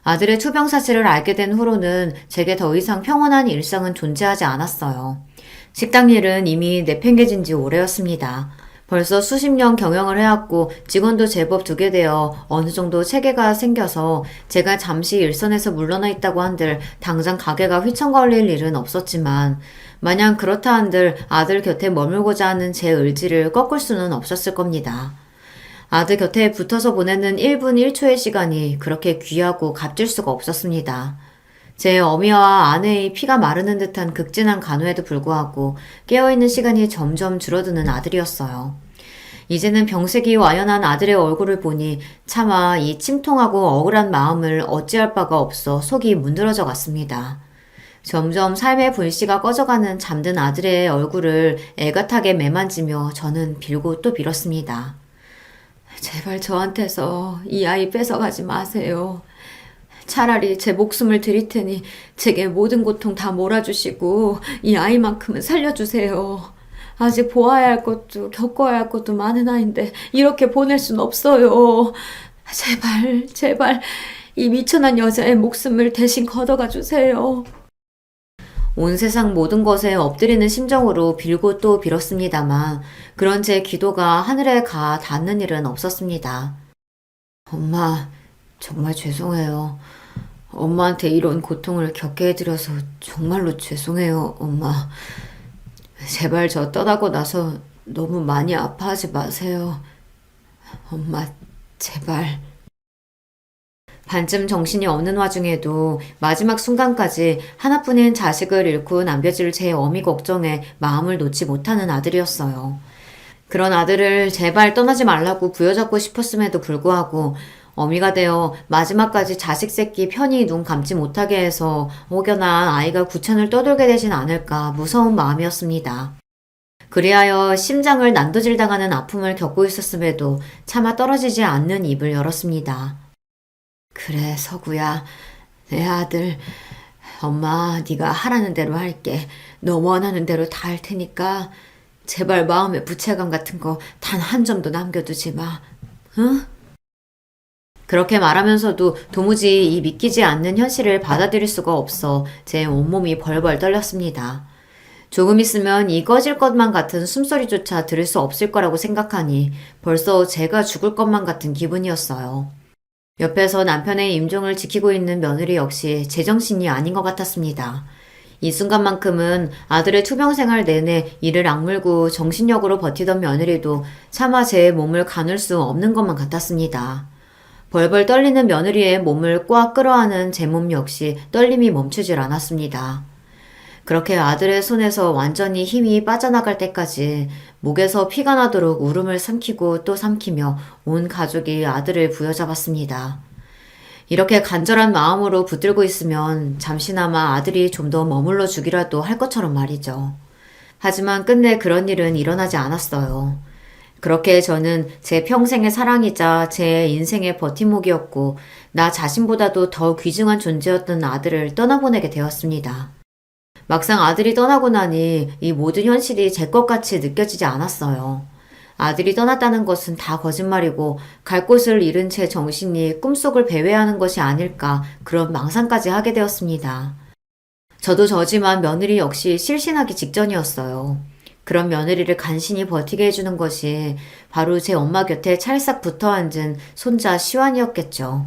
아들의 투병 사실을 알게 된 후로는 제게 더 이상 평온한 일상은 존재하지 않았어요. 식당 일은 이미 내팽개진 지 오래였습니다. 벌써 수십 년 경영을 해왔고 직원도 제법 두게 되어 어느 정도 체계가 생겨서 제가 잠시 일선에서 물러나 있다고 한들 당장 가게가 휘청거릴 일은 없었지만 마냥 그렇다 한들 아들 곁에 머물고자 하는 제 의지를 꺾을 수는 없었을 겁니다. 아들 곁에 붙어서 보내는 1분 1초의 시간이 그렇게 귀하고 값질 수가 없었습니다. 제 어미와 아내의 피가 마르는 듯한 극진한 간호에도 불구하고 깨어있는 시간이 점점 줄어드는 아들이었어요. 이제는 병색이 완연한 아들의 얼굴을 보니 차마 이 침통하고 억울한 마음을 어찌할 바가 없어 속이 문드러져 갔습니다. 점점 삶의 불씨가 꺼져가는 잠든 아들의 얼굴을 애같하게 매만지며 저는 빌고 또 빌었습니다. 제발 저한테서 이 아이 뺏어가지 마세요. 차라리 제 목숨을 드릴 테니 제게 모든 고통 다 몰아주시고 이 아이만큼은 살려주세요. 아직 보아야 할 것도 겪어야 할 것도 많은 아이인데 이렇게 보낼 순 없어요. 제발 제발 이 미천한 여자의 목숨을 대신 걷어가 주세요. 온 세상 모든 것에 엎드리는 심정으로 빌고 또 빌었습니다만 그런 제 기도가 하늘에 가 닿는 일은 없었습니다. 엄마, 정말 죄송해요. 엄마한테 이런 고통을 겪게 해드려서 정말로 죄송해요, 엄마. 제발 저 떠나고 나서 너무 많이 아파하지 마세요. 엄마, 제발. 반쯤 정신이 없는 와중에도 마지막 순간까지 하나뿐인 자식을 잃고 남겨질 제 어미 걱정에 마음을 놓지 못하는 아들이었어요. 그런 아들을 제발 떠나지 말라고 부여잡고 싶었음에도 불구하고 어미가 되어 마지막까지 자식 새끼 편히 눈 감지 못하게 해서 혹여나 아이가 구천을 떠돌게 되진 않을까 무서운 마음이었습니다. 그리하여 심장을 난도질 당하는 아픔을 겪고 있었음에도 차마 떨어지지 않는 입을 열었습니다. 그래, 서구야. 내 아들. 엄마, 네가 하라는 대로 할게. 너 원하는 대로 다 할 테니까 제발 마음의 부채감 같은 거 단 한 점도 남겨두지 마. 응? 그렇게 말하면서도 도무지 이 믿기지 않는 현실을 받아들일 수가 없어 제 온몸이 벌벌 떨렸습니다. 조금 있으면 이 꺼질 것만 같은 숨소리조차 들을 수 없을 거라고 생각하니 벌써 제가 죽을 것만 같은 기분이었어요. 옆에서 남편의 임종을 지키고 있는 며느리 역시 제정신이 아닌 것 같았습니다. 이 순간만큼은 아들의 투병 생활 내내 이를 악물고 정신력으로 버티던 며느리도 차마 제 몸을 가눌 수 없는 것만 같았습니다. 벌벌 떨리는 며느리의 몸을 꽉 끌어안은 제 몸 역시 떨림이 멈추질 않았습니다. 그렇게 아들의 손에서 완전히 힘이 빠져나갈 때까지 목에서 피가 나도록 울음을 삼키고 또 삼키며 온 가족이 아들을 부여잡았습니다. 이렇게 간절한 마음으로 붙들고 있으면 잠시나마 아들이 좀 더 머물러 주기라도 할 것처럼 말이죠. 하지만 끝내 그런 일은 일어나지 않았어요. 그렇게 저는 제 평생의 사랑이자 제 인생의 버팀목이었고 나 자신보다도 더 귀중한 존재였던 아들을 떠나보내게 되었습니다. 막상 아들이 떠나고 나니 이 모든 현실이 제 것같이 느껴지지 않았어요. 아들이 떠났다는 것은 다 거짓말이고 갈 곳을 잃은 제 정신이 꿈속을 배회하는 것이 아닐까 그런 망상까지 하게 되었습니다. 저도 저지만 며느리 역시 실신하기 직전이었어요. 그런 며느리를 간신히 버티게 해주는 것이 바로 제 엄마 곁에 찰싹 붙어 앉은 손자 시완이었겠죠.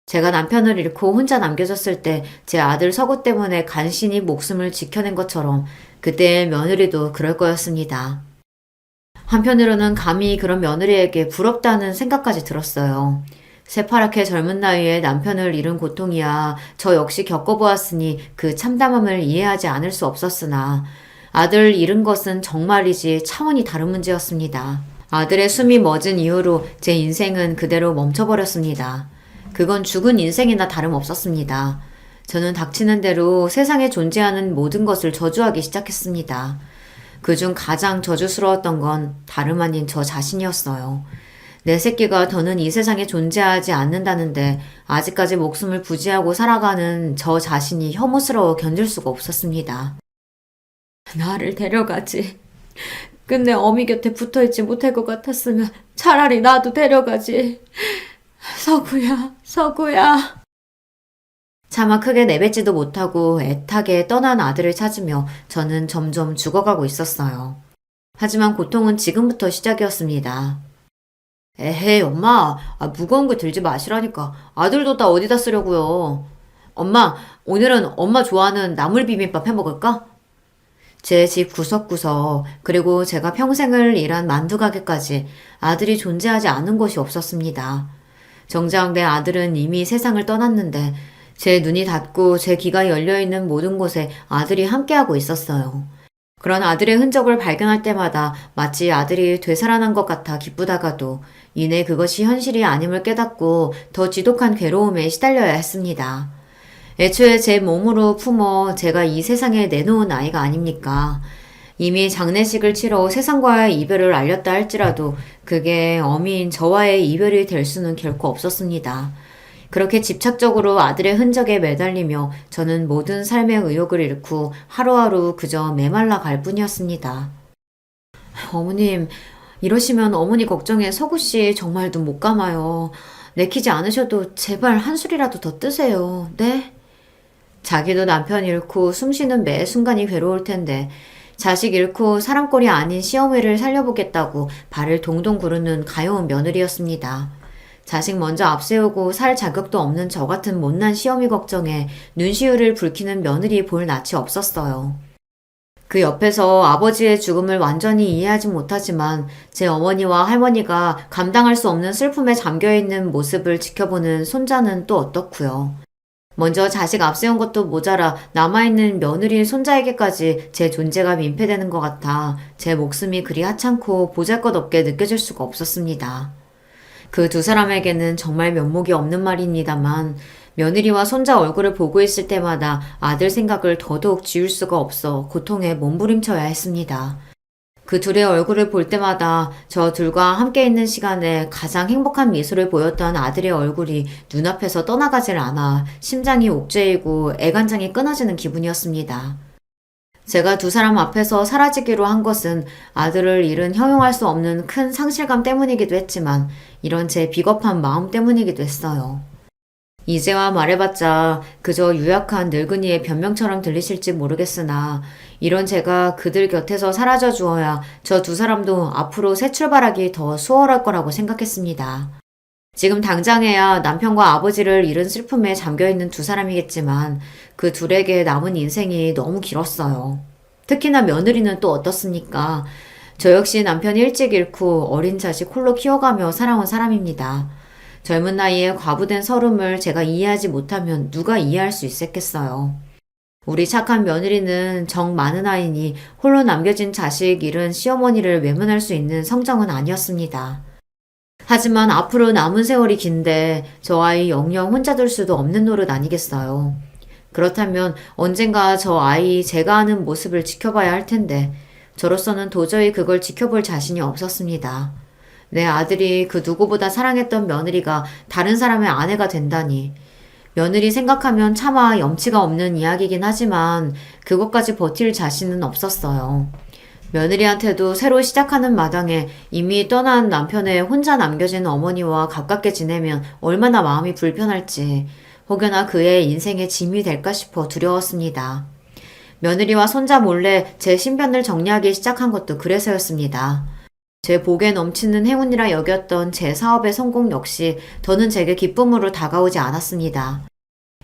제가 남편을 잃고 혼자 남겨졌을 때 제 아들 서구 때문에 간신히 목숨을 지켜낸 것처럼 그때의 며느리도 그럴 거였습니다. 한편으로는 감히 그런 며느리에게 부럽다는 생각까지 들었어요. 새파랗게 젊은 나이에 남편을 잃은 고통이야 저 역시 겪어보았으니 그 참담함을 이해하지 않을 수 없었으나 아들 잃은 것은 정말이지 차원이 다른 문제였습니다. 아들의 숨이 멎은 이후로 제 인생은 그대로 멈춰버렸습니다. 그건 죽은 인생이나 다름없었습니다. 저는 닥치는 대로 세상에 존재하는 모든 것을 저주하기 시작했습니다. 그중 가장 저주스러웠던 건 다름 아닌 저 자신이었어요. 내 새끼가 더는 이 세상에 존재하지 않는다는데 아직까지 목숨을 부지하고 살아가는 저 자신이 혐오스러워 견딜 수가 없었습니다. 나를 데려가지. 끝내 어미 곁에 붙어있지 못할 것 같았으면 차라리 나도 데려가지. 서구야, 서구야. 차마 크게 내뱉지도 못하고 애타게 떠난 아들을 찾으며 저는 점점 죽어가고 있었어요. 하지만 고통은 지금부터 시작이었습니다. 에헤이, 엄마. 무거운 거 들지 마시라니까. 아들도 다 어디다 쓰려고요. 엄마, 오늘은 엄마 좋아하는 나물 비빔밥 해먹을까? 제 집 구석구석, 그리고 제가 평생을 일한 만두 가게까지 아들이 존재하지 않은 곳이 없었습니다. 정작 내 아들은 이미 세상을 떠났는데 제 눈이 닫고 제 귀가 열려있는 모든 곳에 아들이 함께하고 있었어요. 그런 아들의 흔적을 발견할 때마다 마치 아들이 되살아난 것 같아 기쁘다가도 이내 그것이 현실이 아님을 깨닫고 더 지독한 괴로움에 시달려야 했습니다. 애초에 제 몸으로 품어 제가 이 세상에 내놓은 아이가 아닙니까? 이미 장례식을 치러 세상과의 이별을 알렸다 할지라도 그게 어미인 저와의 이별이 될 수는 결코 없었습니다. 그렇게 집착적으로 아들의 흔적에 매달리며 저는 모든 삶의 의욕을 잃고 하루하루 그저 메말라 갈 뿐이었습니다. 어머님, 이러시면 어머니 걱정에 서구씨 정말 눈 못 감아요. 내키지 않으셔도 제발 한 술이라도 더 뜨세요. 네? 자기도 남편 잃고 숨쉬는 매 순간이 괴로울 텐데 자식 잃고 사람꼴이 아닌 시어머니를 살려보겠다고 발을 동동 구르는 가여운 며느리였습니다. 자식 먼저 앞세우고 살 자격도 없는 저 같은 못난 시어미 걱정에 눈시울을 붉히는 며느리 볼 낯이 없었어요. 그 옆에서 아버지의 죽음을 완전히 이해하지 못하지만 제 어머니와 할머니가 감당할 수 없는 슬픔에 잠겨있는 모습을 지켜보는 손자는 또 어떻고요. 먼저 자식 앞세운 것도 모자라 남아있는 며느리 손자에게까지 제 존재가 민폐되는 것 같아 제 목숨이 그리 하찮고 보잘것없게 느껴질 수가 없었습니다. 그 두 사람에게는 정말 면목이 없는 말입니다만 며느리와 손자 얼굴을 보고 있을 때마다 아들 생각을 더더욱 지울 수가 없어 고통에 몸부림쳐야 했습니다. 그 둘의 얼굴을 볼 때마다 저 둘과 함께 있는 시간에 가장 행복한 미소를 보였던 아들의 얼굴이 눈앞에서 떠나가질 않아 심장이 옥죄이고 애간장이 끊어지는 기분이었습니다. 제가 두 사람 앞에서 사라지기로 한 것은 아들을 잃은 형용할 수 없는 큰 상실감 때문이기도 했지만 이런 제 비겁한 마음 때문이기도 했어요. 이제와 말해봤자 그저 유약한 늙은이의 변명처럼 들리실지 모르겠으나 이런 제가 그들 곁에서 사라져 주어야 저 두 사람도 앞으로 새 출발하기 더 수월할 거라고 생각했습니다. 지금 당장에야 남편과 아버지를 잃은 슬픔에 잠겨있는 두 사람이겠지만 그 둘에게 남은 인생이 너무 길었어요. 특히나 며느리는 또 어떻습니까? 저 역시 남편이 일찍 잃고 어린 자식 홀로 키워가며 살아온 사람입니다. 젊은 나이에 과부된 서름을 제가 이해하지 못하면 누가 이해할 수 있었겠어요. 우리 착한 며느리는 정 많은 아이니 홀로 남겨진 자식 잃은 시어머니를 외면할 수 있는 성정은 아니었습니다. 하지만 앞으로 남은 세월이 긴데 저 아이 영영 혼자 둘 수도 없는 노릇 아니겠어요. 그렇다면 언젠가 저 아이 제가 하는 모습을 지켜봐야 할 텐데 저로서는 도저히 그걸 지켜볼 자신이 없었습니다. 내 아들이 그 누구보다 사랑했던 며느리가 다른 사람의 아내가 된다니. 며느리 생각하면 차마 염치가 없는 이야기긴 하지만 그것까지 버틸 자신은 없었어요. 며느리한테도 새로 시작하는 마당에 이미 떠난 남편의 혼자 남겨진 어머니와 가깝게 지내면 얼마나 마음이 불편할지 혹여나 그의 인생의 짐이 될까 싶어 두려웠습니다. 며느리와 손자 몰래 제 신변을 정리하기 시작한 것도 그래서였습니다. 제 복에 넘치는 행운이라 여겼던 제 사업의 성공 역시 더는 제게 기쁨으로 다가오지 않았습니다.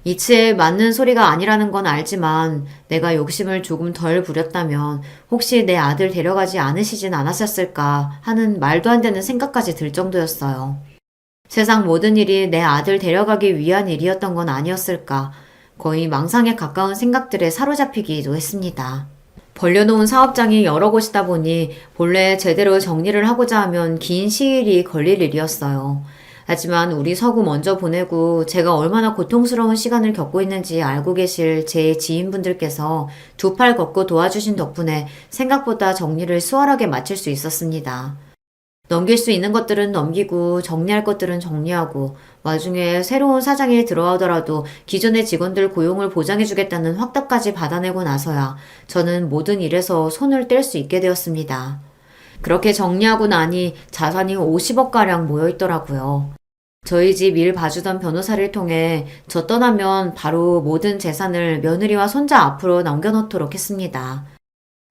이치에 맞는 소리가 아니라는 건 알지만 내가 욕심을 조금 덜 부렸다면 혹시 내 아들 데려가지 않으시진 않았었을까 하는 말도 안 되는 생각까지 들 정도였어요. 세상 모든 일이 내 아들 데려가기 위한 일이었던 건 아니었을까 거의 망상에 가까운 생각들에 사로잡히기도 했습니다. 벌려놓은 사업장이 여러 곳이다 보니 본래 제대로 정리를 하고자 하면 긴 시일이 걸릴 일이었어요. 하지만 우리 서구 먼저 보내고 제가 얼마나 고통스러운 시간을 겪고 있는지 알고 계실 제 지인분들께서 두 팔 걷고 도와주신 덕분에 생각보다 정리를 수월하게 마칠 수 있었습니다. 넘길 수 있는 것들은 넘기고 정리할 것들은 정리하고 와중에 새로운 사장이 들어오더라도 기존의 직원들 고용을 보장해주겠다는 확답까지 받아내고 나서야 저는 모든 일에서 손을 뗄 수 있게 되었습니다. 그렇게 정리하고 나니 자산이 50억가량 모여있더라고요. 저희 집 일 봐주던 변호사를 통해 저 떠나면 바로 모든 재산을 며느리와 손자 앞으로 남겨놓도록 했습니다.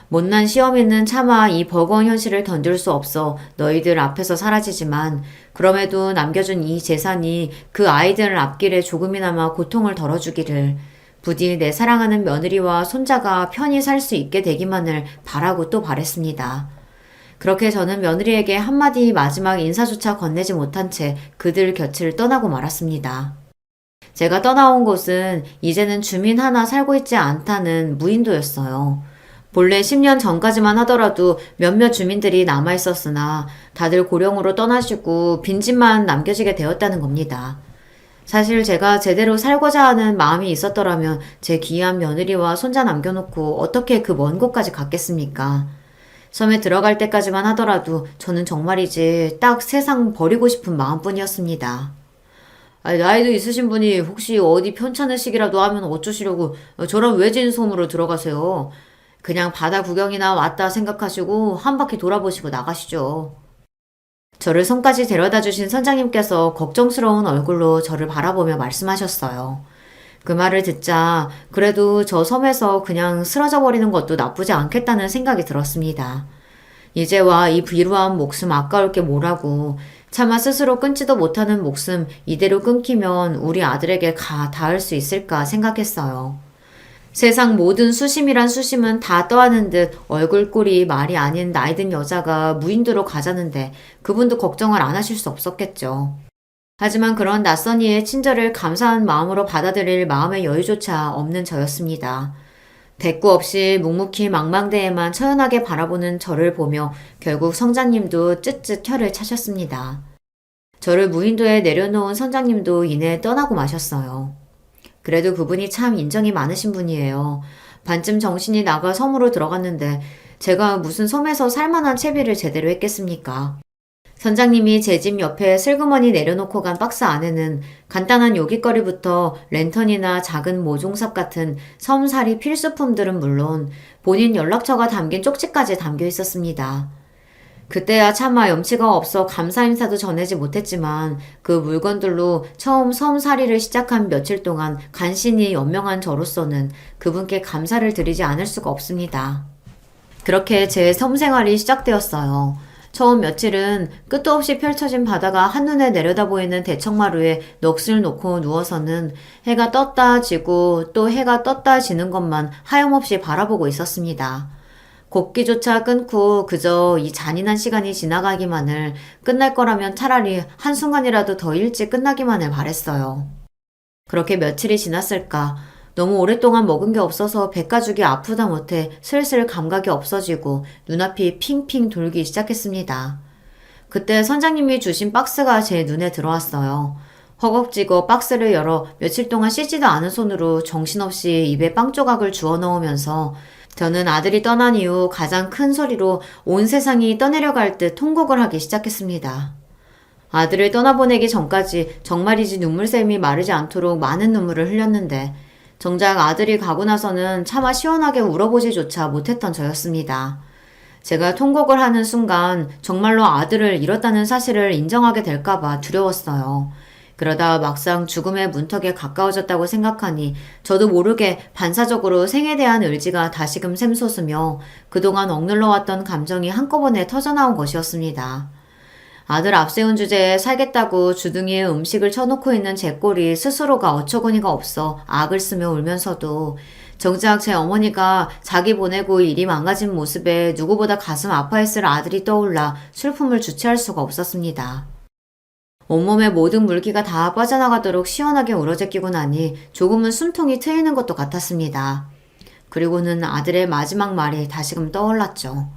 못난 시어미는 차마 이 버거운 현실을 견딜 수 없어 너희들 앞에서 사라지지만 그럼에도 남겨준 이 재산이 그 아이들 앞길에 조금이나마 고통을 덜어주기를 부디 내 사랑하는 며느리와 손자가 편히 살 수 있게 되기만을 바라고 또 바랬습니다. 그렇게 저는 며느리에게 한마디 마지막 인사조차 건네지 못한 채 그들 곁을 떠나고 말았습니다. 제가 떠나온 곳은 이제는 주민 하나 살고 있지 않다는 무인도였어요. 본래 10년 전까지만 하더라도 몇몇 주민들이 남아있었으나 다들 고령으로 떠나시고 빈집만 남겨지게 되었다는 겁니다. 사실 제가 제대로 살고자 하는 마음이 있었더라면 제 귀한 며느리와 손자 남겨놓고 어떻게 그 먼 곳까지 갔겠습니까? 섬에 들어갈 때까지만 하더라도 저는 정말이지 딱 세상 버리고 싶은 마음뿐이었습니다. 나이도 있으신 분이 혹시 어디 편찮으시기라도 하면 어쩌시려고 저런 외진 섬으로 들어가세요. 그냥 바다 구경이나 왔다 생각하시고 한 바퀴 돌아보시고 나가시죠. 저를 섬까지 데려다 주신 선장님께서 걱정스러운 얼굴로 저를 바라보며 말씀하셨어요. 그 말을 듣자 그래도 저 섬에서 그냥 쓰러져 버리는 것도 나쁘지 않겠다는 생각이 들었습니다. 이제와 이 비루한 목숨 아까울 게 뭐라고 차마 스스로 끊지도 못하는 목숨 이대로 끊기면 우리 아들에게 닿을 수 있을까 생각했어요. 세상 모든 수심이란 수심은 다 떠하는 듯 얼굴꼴이 말이 아닌 나이든 여자가 무인도로 가자는데 그분도 걱정을 안 하실 수 없었겠죠. 하지만 그런 낯선 이의 친절을 감사한 마음으로 받아들일 마음의 여유조차 없는 저였습니다. 대꾸 없이 묵묵히 망망대해만 처연하게 바라보는 저를 보며 결국 성자님도 쯧쯧 혀를 차셨습니다. 저를 무인도에 내려놓은 선장님도 이내 떠나고 마셨어요. 그래도 그분이 참 인정이 많으신 분이에요. 반쯤 정신이 나가 섬으로 들어갔는데 제가 무슨 섬에서 살만한 채비를 제대로 했겠습니까? 선장님이 제 집 옆에 슬그머니 내려놓고 간 박스 안에는 간단한 요깃거리부터 랜턴이나 작은 모종삽 같은 섬살이 필수품들은 물론 본인 연락처가 담긴 쪽지까지 담겨 있었습니다. 그때야 차마 염치가 없어 감사 인사도 전하지 못했지만 그 물건들로 처음 섬살이를 시작한 며칠 동안 간신히 연명한 저로서는 그분께 감사를 드리지 않을 수가 없습니다. 그렇게 제 섬 생활이 시작되었어요. 처음 며칠은 끝도 없이 펼쳐진 바다가 한눈에 내려다 보이는 대청마루에 넋을 놓고 누워서는 해가 떴다 지고 또 해가 떴다 지는 것만 하염없이 바라보고 있었습니다. 걷기조차 끊고 그저 이 잔인한 시간이 지나가기만을, 끝날 거라면 차라리 한순간이라도 더 일찍 끝나기만을 바랬어요. 그렇게 며칠이 지났을까? 너무 오랫동안 먹은 게 없어서 배가죽이 아프다 못해 슬슬 감각이 없어지고 눈앞이 핑핑 돌기 시작했습니다. 그때 선장님이 주신 박스가 제 눈에 들어왔어요. 허겁지겁 박스를 열어 며칠 동안 씻지도 않은 손으로 정신없이 입에 빵 조각을 주워 넣으면서 저는 아들이 떠난 이후 가장 큰 소리로 온 세상이 떠내려갈 듯 통곡을 하기 시작했습니다. 아들을 떠나보내기 전까지 정말이지 눈물샘이 마르지 않도록 많은 눈물을 흘렸는데 정작 아들이 가고 나서는 차마 시원하게 울어보지조차 못했던 저였습니다. 제가 통곡을 하는 순간 정말로 아들을 잃었다는 사실을 인정하게 될까봐 두려웠어요. 그러다 막상 죽음의 문턱에 가까워졌다고 생각하니 저도 모르게 반사적으로 생에 대한 의지가 다시금 샘솟으며 그동안 억눌러왔던 감정이 한꺼번에 터져나온 것이었습니다. 아들 앞세운 주제에 살겠다고 주둥이에 음식을 쳐놓고 있는 제 꼴이 스스로가 어처구니가 없어 악을 쓰며 울면서도 정작 제 어머니가 자기 보내고 일이 망가진 모습에 누구보다 가슴 아파했을 아들이 떠올라 슬픔을 주체할 수가 없었습니다. 온몸의 모든 물기가 다 빠져나가도록 시원하게 우러제끼고 나니 조금은 숨통이 트이는 것도 같았습니다. 그리고는 아들의 마지막 말이 다시금 떠올랐죠.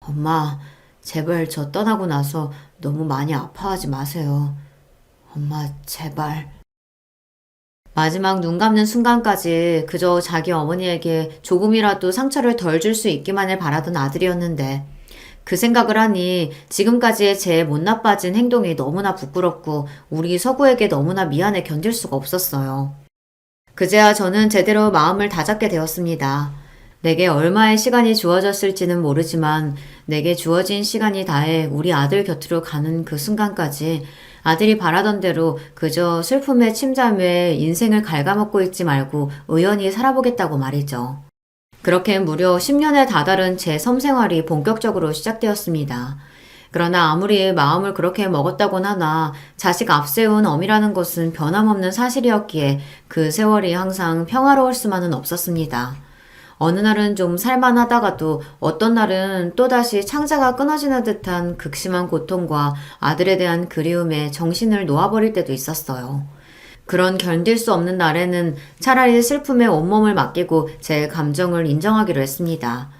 엄마, 제발 저 떠나고 나서 너무 많이 아파하지 마세요. 엄마, 제발. 마지막 눈 감는 순간까지 그저 자기 어머니에게 조금이라도 상처를 덜 줄 수 있기만을 바라던 아들이었는데 그 생각을 하니 지금까지의 제 못나 빠진 행동이 너무나 부끄럽고 우리 서구에게 너무나 미안해 견딜 수가 없었어요. 그제야 저는 제대로 마음을 다잡게 되었습니다. 내게 얼마의 시간이 주어졌을지는 모르지만 내게 주어진 시간이 다해 우리 아들 곁으로 가는 그 순간까지 아들이 바라던 대로 그저 슬픔에 침잠해 인생을 갉아먹고 있지 말고 의연히 살아보겠다고 말이죠. 그렇게 무려 10년에 다다른 제 섬생활이 본격적으로 시작되었습니다. 그러나 아무리 마음을 그렇게 먹었다곤 하나 자식 앞세운 어미라는 것은 변함없는 사실이었기에 그 세월이 항상 평화로울 수만은 없었습니다. 어느 날은 좀 살만하다가도 어떤 날은 또다시 창자가 끊어지는 듯한 극심한 고통과 아들에 대한 그리움에 정신을 놓아버릴 때도 있었어요. 그런 견딜 수 없는 날에는 차라리 슬픔에 온몸을 맡기고 제 감정을 인정하기로 했습니다.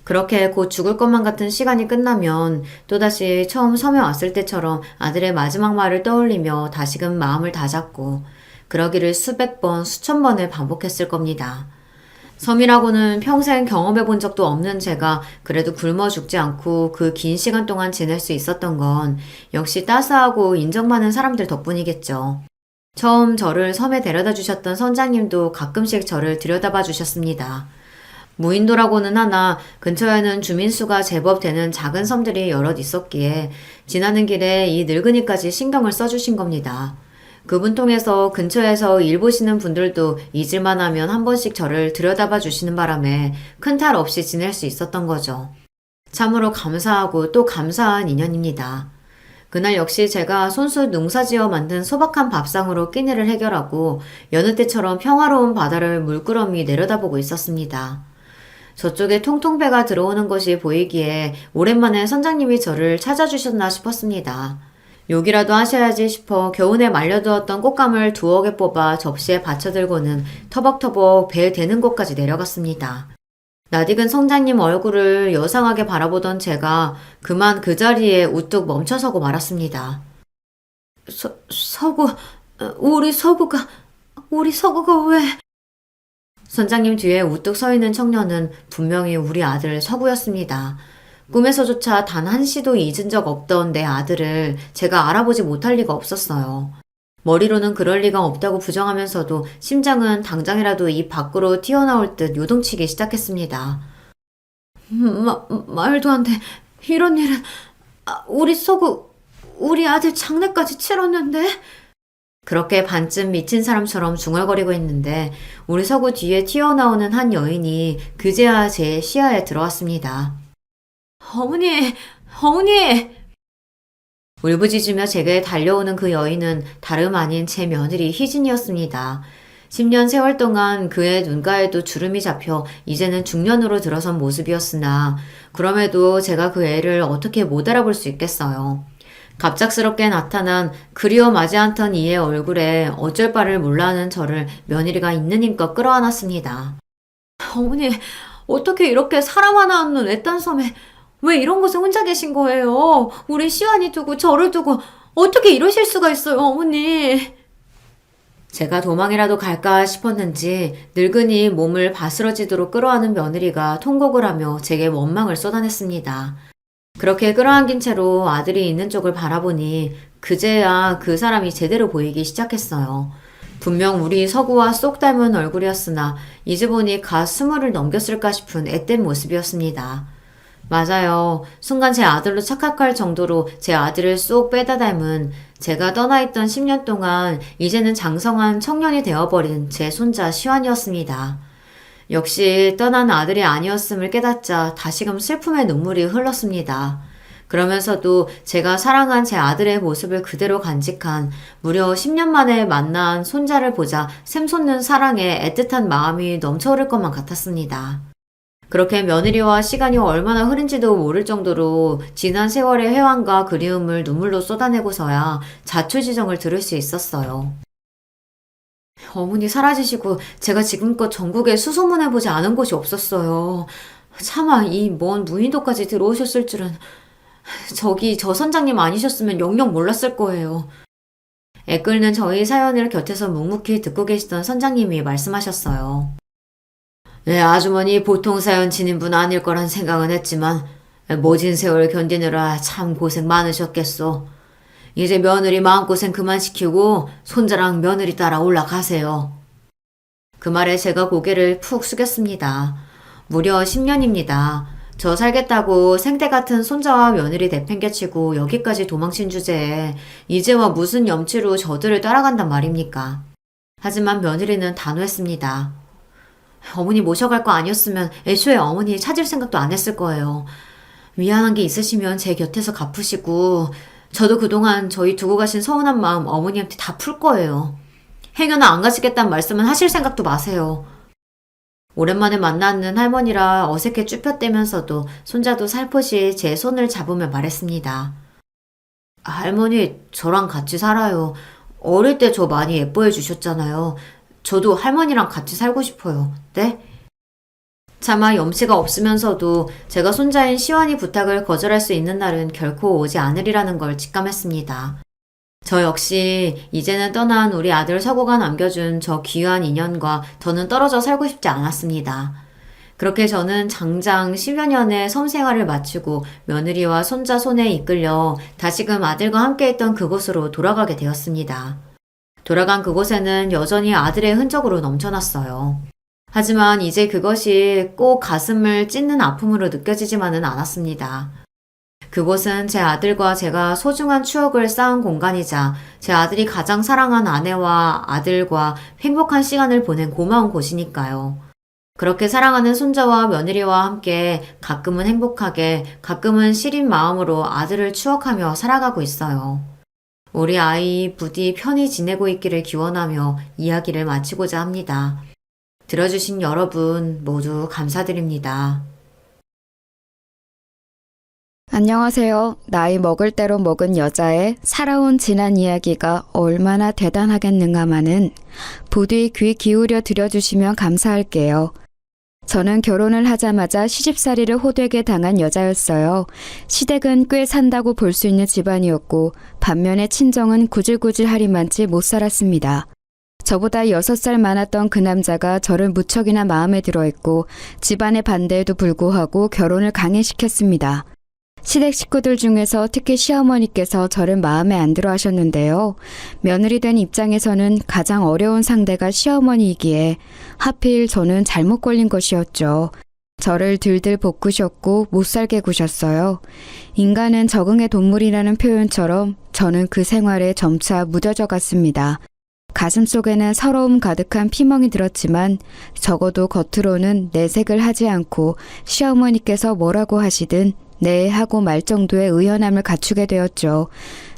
그렇게 곧 죽을 것만 같은 시간이 끝나면 또다시 처음 섬에 왔을 때처럼 아들의 마지막 말을 떠올리며 다시금 마음을 다잡고 그러기를 수백 번, 수천 번을 반복했을 겁니다. 섬이라고는 평생 경험해 본 적도 없는 제가 그래도 굶어 죽지 않고 그 긴 시간 동안 지낼 수 있었던 건 역시 따스하고 인정받는 사람들 덕분이겠죠. 처음 저를 섬에 데려다 주셨던 선장님도 가끔씩 저를 들여다봐 주셨습니다. 무인도라고는 하나 근처에는 주민수가 제법 되는 작은 섬들이 여럿 있었기에 지나는 길에 이 늙은이까지 신경을 써주신 겁니다. 그분 통해서 근처에서 일 보시는 분들도 잊을만 하면 한 번씩 저를 들여다봐 주시는 바람에 큰 탈 없이 지낼 수 있었던 거죠. 참으로 감사하고 또 감사한 인연입니다. 그날 역시 제가 손수 농사지어 만든 소박한 밥상으로 끼니를 해결하고 여느 때처럼 평화로운 바다를 물끄러미 내려다보고 있었습니다. 저쪽에 통통배가 들어오는 것이 보이기에 오랜만에 선장님이 저를 찾아주셨나 싶었습니다. 욕이라도 하셔야지 싶어 겨우내 말려두었던 꽃감을 2개 뽑아 접시에 받쳐들고는 터벅터벅 배 대는 곳까지 내려갔습니다. 낯익은 선장님 얼굴을 여상하게 바라보던 제가 그만 그 자리에 우뚝 멈춰서고 말았습니다. 서구, 우리 서구가 왜? 선장님 뒤에 우뚝 서 있는 청년은 분명히 우리 아들 서구였습니다. 꿈에서조차 단 한시도 잊은 적 없던 내 아들을 제가 알아보지 못할 리가 없었어요. 머리로는 그럴 리가 없다고 부정하면서도 심장은 당장이라도 입 밖으로 튀어나올 듯 요동치기 시작했습니다. 말도 안 돼. 이런 일은, 우리 아들 장례까지 치렀는데? 그렇게 반쯤 미친 사람처럼 중얼거리고 있는데 우리 서구 뒤에 튀어나오는 한 여인이 그제야 제 시야에 들어왔습니다. 어머니! 울부짖으며 제게 달려오는 그 여인은 다름 아닌 제 며느리 희진이었습니다. 10년 세월 동안 그의 눈가에도 주름이 잡혀 이제는 중년으로 들어선 모습이었으나 그럼에도 제가 그 애를 어떻게 못 알아볼 수 있겠어요. 갑작스럽게 나타난 그리워 마지 않던 이의 얼굴에 어쩔 바를 몰라하는 저를 며느리가 있는 힘껏 끌어안았습니다. 어머니, 어떻게 이렇게 사람 하나 없는 외딴 섬에 왜 이런 곳에 혼자 계신 거예요? 우리 시완이 두고 저를 두고 어떻게 이러실 수가 있어요, 어머니? 제가 도망이라도 갈까 싶었는지 늙은이 몸을 바스러지도록 끌어안은 며느리가 통곡을 하며 제게 원망을 쏟아냈습니다. 그렇게 끌어안긴 채로 아들이 있는 쪽을 바라보니 그제야 그 사람이 제대로 보이기 시작했어요. 분명 우리 서구와 쏙 닮은 얼굴이었으나 이제 보니 갓 20을 넘겼을까 싶은 앳된 모습이었습니다. 맞아요. 순간 제 아들로 착각할 정도로 제 아들을 쏙 빼다 닮은 제가 떠나있던 10년 동안 이제는 장성한 청년이 되어버린 제 손자 시완이었습니다. 역시 떠난 아들이 아니었음을 깨닫자 다시금 슬픔의 눈물이 흘렀습니다. 그러면서도 제가 사랑한 제 아들의 모습을 그대로 간직한 무려 10년 만에 만난 손자를 보자 샘솟는 사랑에 애틋한 마음이 넘쳐흐를 것만 같았습니다. 그렇게 며느리와 시간이 얼마나 흐른지도 모를 정도로 지난 세월의 회환과 그리움을 눈물로 쏟아내고서야 자초지정을 들을 수 있었어요. 어머니 사라지시고 제가 지금껏 전국에 수소문해보지 않은 곳이 없었어요. 차마 이 먼 무인도까지 들어오셨을 줄은 저 선장님 아니셨으면 영영 몰랐을 거예요. 애끓는 저희 사연을 곁에서 묵묵히 듣고 계시던 선장님이 말씀하셨어요. 네, 아주머니 보통 사연 지닌 분 아닐 거란 생각은 했지만 모진 세월 견디느라 참 고생 많으셨겠소. 이제 며느리 마음고생 그만 시키고 손자랑 며느리 따라 올라가세요. 그 말에 제가 고개를 푹 숙였습니다. 무려 10년입니다. 저 살겠다고 생떼 같은 손자와 며느리 내팽개치고 여기까지 도망친 주제에 이제와 무슨 염치로 저들을 따라간단 말입니까? 하지만 며느리는 단호했습니다. 어머니 모셔갈 거 아니었으면 애초에 어머니 찾을 생각도 안 했을 거예요. 미안한 게 있으시면 제 곁에서 갚으시고 저도 그동안 저희 두고 가신 서운한 마음 어머니한테 다 풀 거예요. 행여나 안 가시겠다는 말씀은 하실 생각도 마세요. 오랜만에 만나는 할머니라 어색해 쭈뼛대면서도 손자도 살포시 제 손을 잡으며 말했습니다. 할머니, 저랑 같이 살아요. 어릴 때 저 많이 예뻐해 주셨잖아요. 저도 할머니랑 같이 살고 싶어요. 네? 차마 염치가 없으면서도 제가 손자인 시완이 부탁을 거절할 수 있는 날은 결코 오지 않으리라는 걸 직감했습니다. 저 역시 이제는 떠난 우리 아들 서구가 남겨준 저 귀한 인연과 더는 떨어져 살고 싶지 않았습니다. 그렇게 저는 장장 10여 년의 섬생활을 마치고 며느리와 손자 손에 이끌려 다시금 아들과 함께 있던 그곳으로 돌아가게 되었습니다. 돌아간 그곳에는 여전히 아들의 흔적으로 넘쳐났어요. 하지만 이제 그것이 꼭 가슴을 찢는 아픔으로 느껴지지만은 않았습니다. 그곳은 제 아들과 제가 소중한 추억을 쌓은 공간이자 제 아들이 가장 사랑한 아내와 아들과 행복한 시간을 보낸 고마운 곳이니까요. 그렇게 사랑하는 손자와 며느리와 함께 가끔은 행복하게 가끔은 시린 마음으로 아들을 추억하며 살아가고 있어요. 우리 아이 부디 편히 지내고 있기를 기원하며 이야기를 마치고자 합니다. 들어주신 여러분 모두 감사드립니다. 안녕하세요. 나이 먹을 대로 먹은 여자의 살아온 지난 이야기가 얼마나 대단하겠는가마는 부디 귀 기울여 들여주시면 감사할게요. 저는 결혼을 하자마자 시집살이를 호되게 당한 여자였어요. 시댁은 꽤 산다고 볼 수 있는 집안이었고 반면에 친정은 구질구질하리만치 못 살았습니다. 저보다 6살 많았던 그 남자가 저를 무척이나 마음에 들어했고 집안의 반대에도 불구하고 결혼을 강행시켰습니다. 시댁 식구들 중에서 특히 시어머니께서 저를 마음에 안 들어 하셨는데요. 며느리 된 입장에서는 가장 어려운 상대가 시어머니이기에 하필 저는 잘못 걸린 것이었죠. 저를 들들 볶으셨고 못살게 구셨어요. 인간은 적응의 동물이라는 표현처럼 저는 그 생활에 점차 무뎌져 갔습니다. 가슴속에는 서러움 가득한 피멍이 들었지만 적어도 겉으로는 내색을 하지 않고 시어머니께서 뭐라고 하시든 네 하고 말 정도의 의연함을 갖추게 되었죠.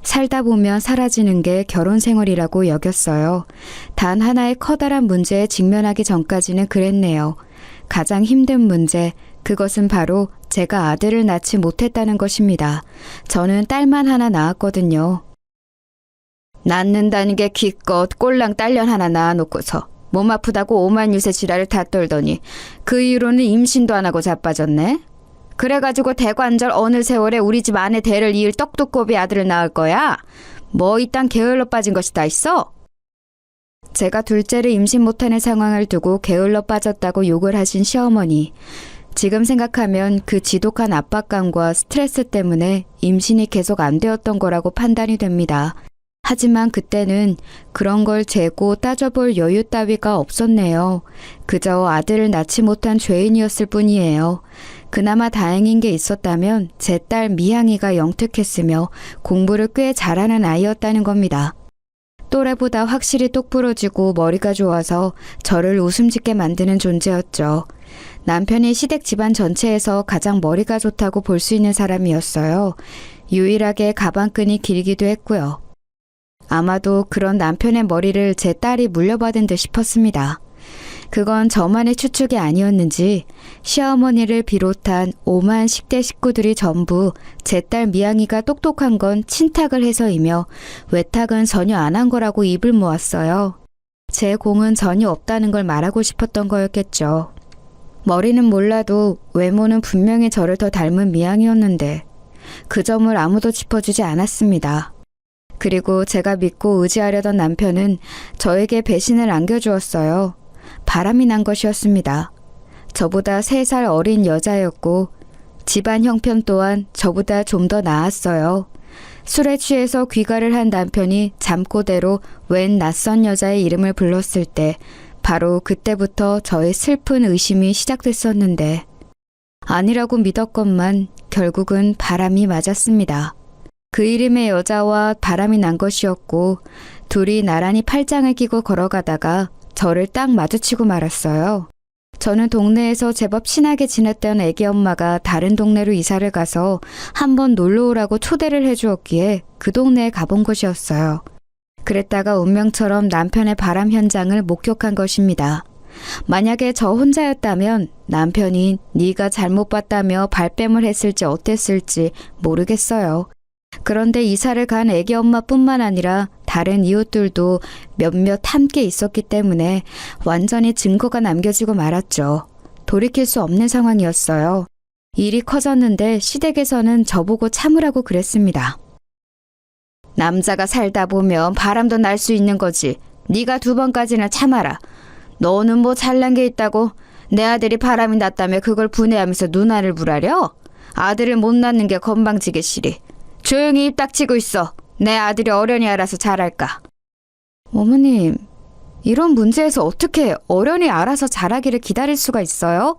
살다 보면 사라지는 게 결혼 생활이라고 여겼어요. 단 하나의 커다란 문제에 직면하기 전까지는 그랬네요. 가장 힘든 문제, 그것은 바로 제가 아들을 낳지 못했다는 것입니다. 저는 딸만 하나 낳았거든요. 낳는다는 게 기껏 꼴랑 딸년 하나 낳아놓고서 몸 아프다고 오만 유세 지랄을 다 떨더니 그 이후로는 임신도 안 하고 자빠졌네. 그래가지고 대관절 어느 세월에 우리 집 아내 대를 이을 떡두꺼비 아들을 낳을 거야? 뭐 이딴 게을러 빠진 것이 다 있어? 제가 둘째를 임신 못하는 상황을 두고 게을러 빠졌다고 욕을 하신 시어머니. 지금 생각하면 그 지독한 압박감과 스트레스 때문에 임신이 계속 안 되었던 거라고 판단이 됩니다. 하지만 그때는 그런 걸 재고 따져볼 여유 따위가 없었네요. 그저 아들을 낳지 못한 죄인이었을 뿐이에요. 그나마 다행인 게 있었다면 제 딸 미향이가 영특했으며 공부를 꽤 잘하는 아이였다는 겁니다. 또래보다 확실히 똑부러지고 머리가 좋아서 저를 웃음 짓게 만드는 존재였죠. 남편이 시댁 집안 전체에서 가장 머리가 좋다고 볼 수 있는 사람이었어요. 유일하게 가방끈이 길기도 했고요. 아마도 그런 남편의 머리를 제 딸이 물려받은 듯 싶었습니다. 그건 저만의 추측이 아니었는지 시어머니를 비롯한 오만 10대 식구들이 전부 제 딸 미양이가 똑똑한 건 친탁을 해서이며 외탁은 전혀 안 한 거라고 입을 모았어요. 제 공은 전혀 없다는 걸 말하고 싶었던 거였겠죠. 머리는 몰라도 외모는 분명히 저를 더 닮은 미양이었는데 그 점을 아무도 짚어주지 않았습니다. 그리고 제가 믿고 의지하려던 남편은 저에게 배신을 안겨주었어요. 바람이 난 것이었습니다. 저보다 3살 어린 여자였고 집안 형편 또한 저보다 좀 더 나았어요. 술에 취해서 귀가를 한 남편이 잠꼬대로 웬 낯선 여자의 이름을 불렀을 때 바로 그때부터 저의 슬픈 의심이 시작됐었는데 아니라고 믿었건만 결국은 바람이 맞았습니다. 그 이름의 여자와 바람이 난 것이었고 둘이 나란히 팔짱을 끼고 걸어가다가 저를 딱 마주치고 말았어요. 저는 동네에서 제법 친하게 지냈던 애기 엄마가 다른 동네로 이사를 가서 한번 놀러 오라고 초대를 해주었기에 그 동네에 가본 것이었어요. 그랬다가 운명처럼 남편의 바람 현장을 목격한 것입니다. 만약에 저 혼자였다면 남편이 네가 잘못 봤다며 발뺌을 했을지 어땠을지 모르겠어요. 그런데 이사를 간 애기 엄마뿐만 아니라 다른 이웃들도 몇몇 함께 있었기 때문에 완전히 증거가 남겨지고 말았죠. 돌이킬 수 없는 상황이었어요. 일이 커졌는데 시댁에서는 저보고 참으라고 그랬습니다. 남자가 살다 보면 바람도 날 수 있는 거지. 네가 2번까지는 참아라. 너는 뭐 잘난 게 있다고 내 아들이 바람이 났다며 그걸 분해하면서 누나를 부라려? 아들을 못 낳는 게 건방지게 싫이. 조용히 입 닥치고 있어. 내 아들이 어련히 알아서 잘할까. 어머님, 이런 문제에서 어떻게 어련히 알아서 잘하기를 기다릴 수가 있어요?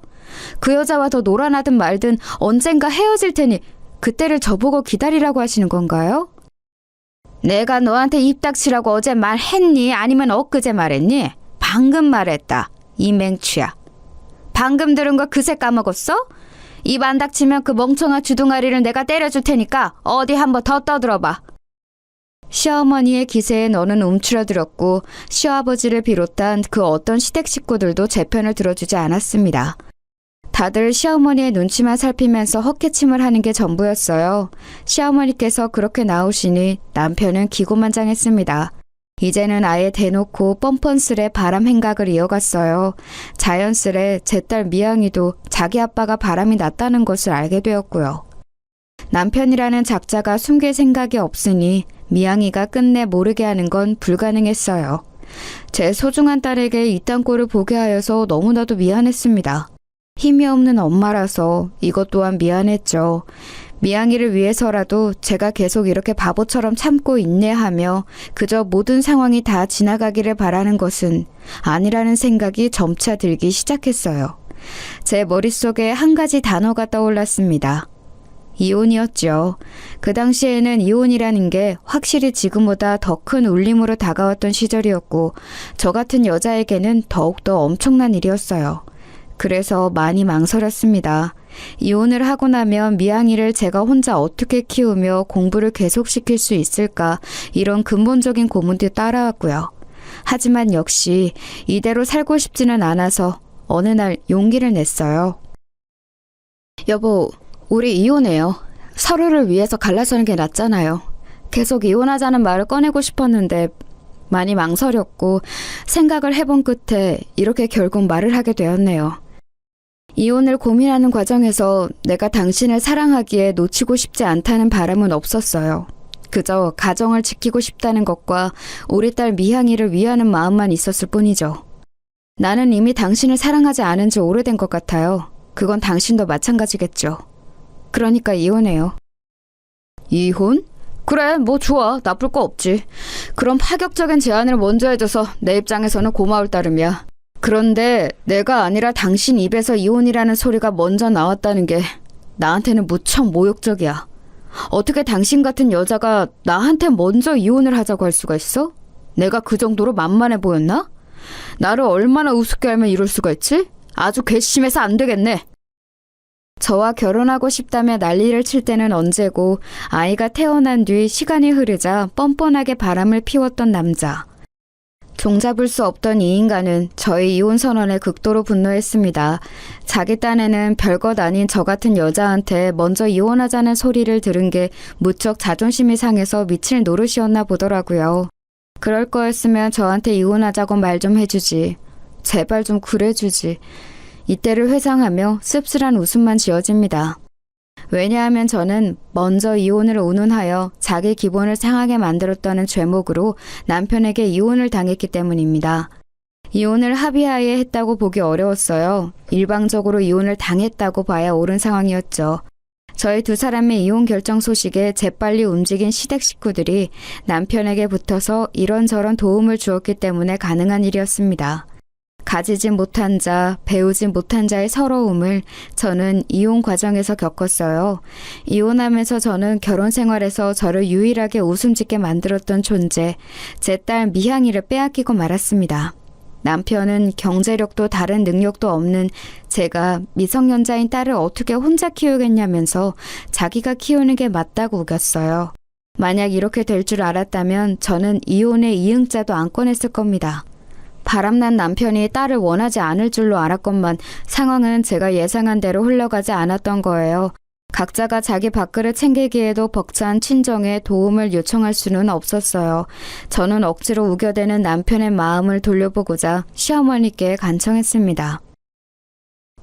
그 여자와 더 놀아나든 말든 언젠가 헤어질 테니 그때를 저보고 기다리라고 하시는 건가요? 내가 너한테 입 닥치라고 어제 말했니? 아니면 엊그제 말했니? 방금 말했다. 이 맹추야. 방금 들은 거 그새 까먹었어? 입 안 닥치면 그 멍청한 주둥아리를 내가 때려줄 테니까 어디 한번 더 떠들어봐. 시어머니의 기세에 너는 움츠러들었고 시아버지를 비롯한 그 어떤 시댁 식구들도 제 편을 들어주지 않았습니다. 다들 시어머니의 눈치만 살피면서 헛기침을 하는 게 전부였어요. 시어머니께서 그렇게 나오시니 남편은 기고만장했습니다. 이제는 아예 대놓고 뻔뻔스레 바람 행각을 이어갔어요. 자연스레 제 딸 미양이도 자기 아빠가 바람이 났다는 것을 알게 되었고요. 남편이라는 작자가 숨길 생각이 없으니 미양이가 끝내 모르게 하는 건 불가능했어요. 제 소중한 딸에게 이딴 꼴을 보게 하여서 너무나도 미안했습니다. 힘이 없는 엄마라서 이것 또한 미안했죠. 미양이를 위해서라도 제가 계속 이렇게 바보처럼 참고 인내하며 그저 모든 상황이 다 지나가기를 바라는 것은 아니라는 생각이 점차 들기 시작했어요. 제 머릿속에 한 가지 단어가 떠올랐습니다. 이혼이었죠. 그 당시에는 이혼이라는 게 확실히 지금보다 더 큰 울림으로 다가왔던 시절이었고 저 같은 여자에게는 더욱더 엄청난 일이었어요. 그래서 많이 망설였습니다. 이혼을 하고 나면 미양이를 제가 혼자 어떻게 키우며 공부를 계속시킬 수 있을까 이런 근본적인 고민도 따라왔고요. 하지만 역시 이대로 살고 싶지는 않아서 어느 날 용기를 냈어요. 여보, 우리 이혼해요. 서로를 위해서 갈라서는 게 낫잖아요. 계속 이혼하자는 말을 꺼내고 싶었는데 많이 망설였고 생각을 해본 끝에 이렇게 결국 말을 하게 되었네요. 이혼을 고민하는 과정에서 내가 당신을 사랑하기에 놓치고 싶지 않다는 바람은 없었어요. 그저 가정을 지키고 싶다는 것과 우리 딸 미향이를 위하는 마음만 있었을 뿐이죠. 나는 이미 당신을 사랑하지 않은 지 오래된 것 같아요. 그건 당신도 마찬가지겠죠. 그러니까 이혼해요. 이혼? 그래, 뭐 좋아. 나쁠 거 없지. 그런 파격적인 제안을 먼저 해줘서 내 입장에서는 고마울 따름이야. 그런데 내가 아니라 당신 입에서 이혼이라는 소리가 먼저 나왔다는 게 나한테는 무척 모욕적이야. 어떻게 당신 같은 여자가 나한테 먼저 이혼을 하자고 할 수가 있어? 내가 그 정도로 만만해 보였나? 나를 얼마나 우습게 알면 이럴 수가 있지? 아주 괘씸해서 안 되겠네. 저와 결혼하고 싶다며 난리를 칠 때는 언제고 아이가 태어난 뒤 시간이 흐르자 뻔뻔하게 바람을 피웠던 남자. 종잡을 수 없던 이 인간은 저의 이혼 선언에 극도로 분노했습니다. 자기 딴에는 별것 아닌 저 같은 여자한테 먼저 이혼하자는 소리를 들은 게 무척 자존심이 상해서 미칠 노릇이었나 보더라고요. 그럴 거였으면 저한테 이혼하자고 말 좀 해주지. 제발 좀 그래주지. 이때를 회상하며 씁쓸한 웃음만 지어집니다. 왜냐하면 저는 먼저 이혼을 운운하여 자기 기분을 상하게 만들었다는 죄목으로 남편에게 이혼을 당했기 때문입니다. 이혼을 합의하에 했다고 보기 어려웠어요. 일방적으로 이혼을 당했다고 봐야 옳은 상황이었죠. 저희 두 사람의 이혼 결정 소식에 재빨리 움직인 시댁 식구들이 남편에게 붙어서 이런저런 도움을 주었기 때문에 가능한 일이었습니다. 가지지 못한 자, 배우지 못한 자의 서러움을 저는 이혼 과정에서 겪었어요. 이혼하면서 저는 결혼 생활에서 저를 유일하게 웃음 짓게 만들었던 존재, 제 딸 미향이를 빼앗기고 말았습니다. 남편은 경제력도 다른 능력도 없는 제가 미성년자인 딸을 어떻게 혼자 키우겠냐면서 자기가 키우는 게 맞다고 우겼어요. 만약 이렇게 될 줄 알았다면 저는 이혼의 이응자도 안 꺼냈을 겁니다. 바람난 남편이 딸을 원하지 않을 줄로 알았건만 상황은 제가 예상한 대로 흘러가지 않았던 거예요. 각자가 자기 밥그릇 챙기기에도 벅찬 친정에 도움을 요청할 수는 없었어요. 저는 억지로 우겨대는 남편의 마음을 돌려보고자 시어머니께 간청했습니다.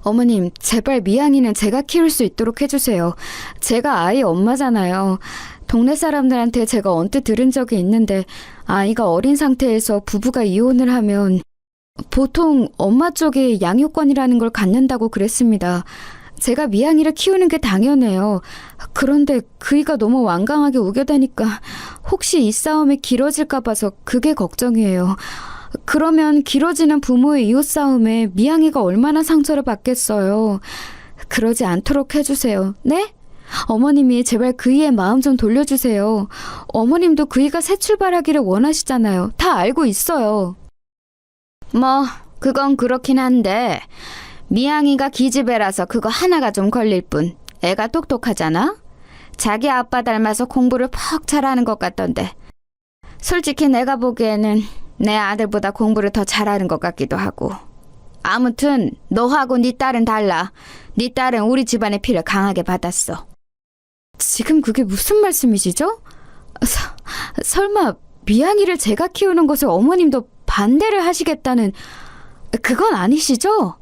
어머님, 제발 미양이는 제가 키울 수 있도록 해주세요. 제가 아이 엄마잖아요. 동네 사람들한테 제가 언뜻 들은 적이 있는데 아이가 어린 상태에서 부부가 이혼을 하면 보통 엄마 쪽에 양육권이라는 걸 갖는다고 그랬습니다. 제가 미양이를 키우는 게 당연해요. 그런데 그이가 너무 완강하게 우겨대니까 혹시 이 싸움이 길어질까 봐서 그게 걱정이에요. 그러면 길어지는 부모의 이웃 싸움에 미양이가 얼마나 상처를 받겠어요. 그러지 않도록 해주세요. 네? 어머님이 제발 그이의 마음 좀 돌려주세요. 어머님도 그이가 새 출발하기를 원하시잖아요. 다 알고 있어요. 뭐 그건 그렇긴 한데 미양이가 기집애라서 그거 하나가 좀 걸릴 뿐. 애가 똑똑하잖아. 자기 아빠 닮아서 공부를 퍽 잘하는 것 같던데. 솔직히 내가 보기에는 내 아들보다 공부를 더 잘하는 것 같기도 하고. 아무튼 너하고 네 딸은 달라. 네 딸은 우리 집안의 피를 강하게 받았어. 지금 그게 무슨 말씀이시죠? 설마 미양이를 제가 키우는 것을 어머님도 반대를 하시겠다는 그건 아니시죠?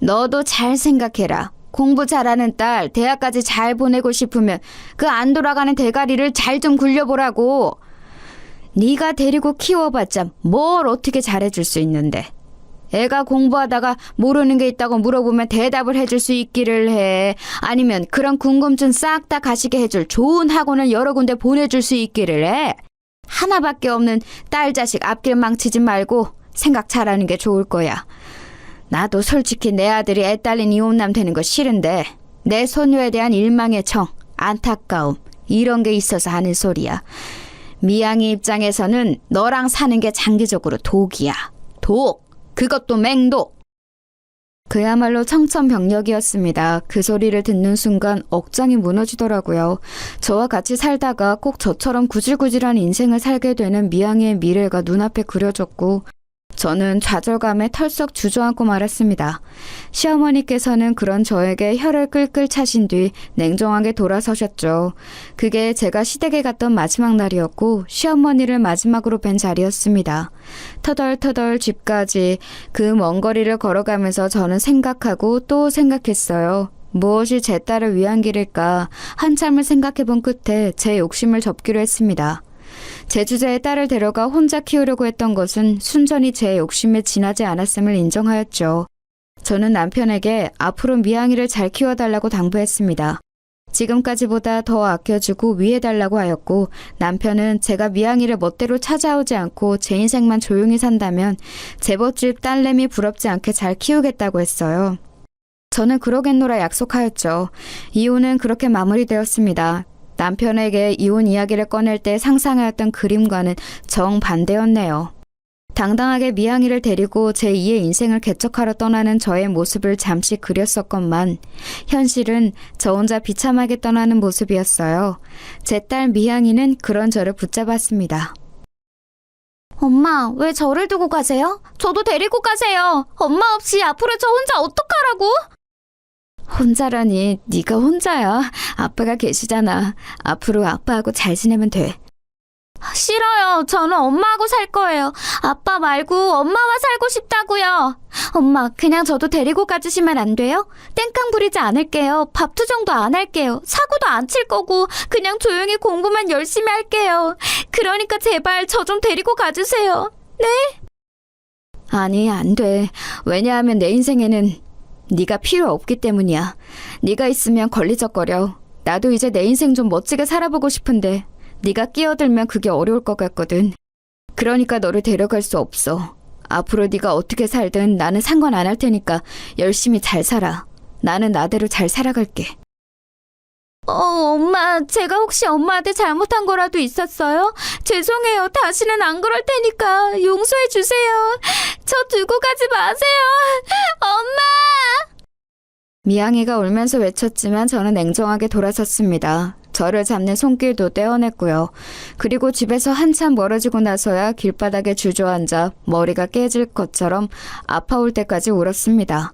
너도 잘 생각해라. 공부 잘하는 딸 대학까지 잘 보내고 싶으면 그 안 돌아가는 대가리를 잘 좀 굴려보라고. 네가 데리고 키워봤자 뭘 어떻게 잘해줄 수 있는데. 애가 공부하다가 모르는 게 있다고 물어보면 대답을 해줄 수 있기를 해. 아니면 그런 궁금증 싹 다 가시게 해줄 좋은 학원을 여러 군데 보내줄 수 있기를 해. 하나밖에 없는 딸 자식 앞길 망치지 말고 생각 잘하는 게 좋을 거야. 나도 솔직히 내 아들이 애 딸린 이혼남 되는 거 싫은데 내 손녀에 대한 일망의 정, 안타까움 이런 게 있어서 하는 소리야. 미양이 입장에서는 너랑 사는 게 장기적으로 독이야. 독! 그것도 맹독! 그야말로 청천벽력이었습니다. 그 소리를 듣는 순간 억장이 무너지더라고요. 저와 같이 살다가 꼭 저처럼 구질구질한 인생을 살게 되는 미양이의 미래가 눈앞에 그려졌고 저는 좌절감에 털썩 주저앉고 말았습니다. 시어머니께서는 그런 저에게 혀를 끌끌 차신 뒤 냉정하게 돌아서셨죠. 그게 제가 시댁에 갔던 마지막 날이었고 시어머니를 마지막으로 뵌 자리였습니다. 터덜터덜 집까지 그 먼 거리를 걸어가면서 저는 생각하고 또 생각했어요. 무엇이 제 딸을 위한 길일까 한참을 생각해본 끝에 제 욕심을 접기로 했습니다. 제주제에 딸을 데려가 혼자 키우려고 했던 것은 순전히 제 욕심에 지나지 않았음을 인정하였죠. 저는 남편에게 앞으로 미양이를 잘 키워달라고 당부했습니다. 지금까지보다 더 아껴주고 위해달라고 하였고 남편은 제가 미양이를 멋대로 찾아오지 않고 제 인생만 조용히 산다면 제멋집 딸내미 부럽지 않게 잘 키우겠다고 했어요. 저는 그러겠노라 약속하였죠. 이혼은 그렇게 마무리되었습니다. 남편에게 이혼 이야기를 꺼낼 때 상상하였던 그림과는 정반대였네요. 당당하게 미양이를 데리고 제2의 인생을 개척하러 떠나는 저의 모습을 잠시 그렸었건만 현실은 저 혼자 비참하게 떠나는 모습이었어요. 제 딸 미양이는 그런 저를 붙잡았습니다. 엄마, 왜 저를 두고 가세요? 저도 데리고 가세요. 엄마 없이 앞으로 저 혼자 어떡하라고? 혼자라니 네가 혼자야. 아빠가 계시잖아. 앞으로 아빠하고 잘 지내면 돼. 싫어요. 저는 엄마하고 살 거예요. 아빠 말고 엄마와 살고 싶다고요. 엄마, 그냥 저도 데리고 가주시면 안 돼요? 땡깡 부리지 않을게요. 밥 투정도 안 할게요. 사고도 안 칠 거고 그냥 조용히 공부만 열심히 할게요. 그러니까 제발 저 좀 데리고 가주세요. 네? 아니, 안 돼. 왜냐하면 내 인생에는 네가 필요 없기 때문이야. 네가 있으면 걸리적거려. 나도 이제 내 인생 좀 멋지게 살아보고 싶은데 네가 끼어들면 그게 어려울 것 같거든. 그러니까 너를 데려갈 수 없어. 앞으로 네가 어떻게 살든 나는 상관 안 할 테니까 열심히 잘 살아. 나는 나대로 잘 살아갈게. 엄마, 제가 혹시 엄마한테 잘못한 거라도 있었어요? 죄송해요. 다시는 안 그럴 테니까 용서해 주세요. 저 두고 가지 마세요. 엄마! 미양이가 울면서 외쳤지만 저는 냉정하게 돌아섰습니다. 저를 잡는 손길도 떼어냈고요. 그리고 집에서 한참 멀어지고 나서야 길바닥에 주저앉아 머리가 깨질 것처럼 아파올 때까지 울었습니다.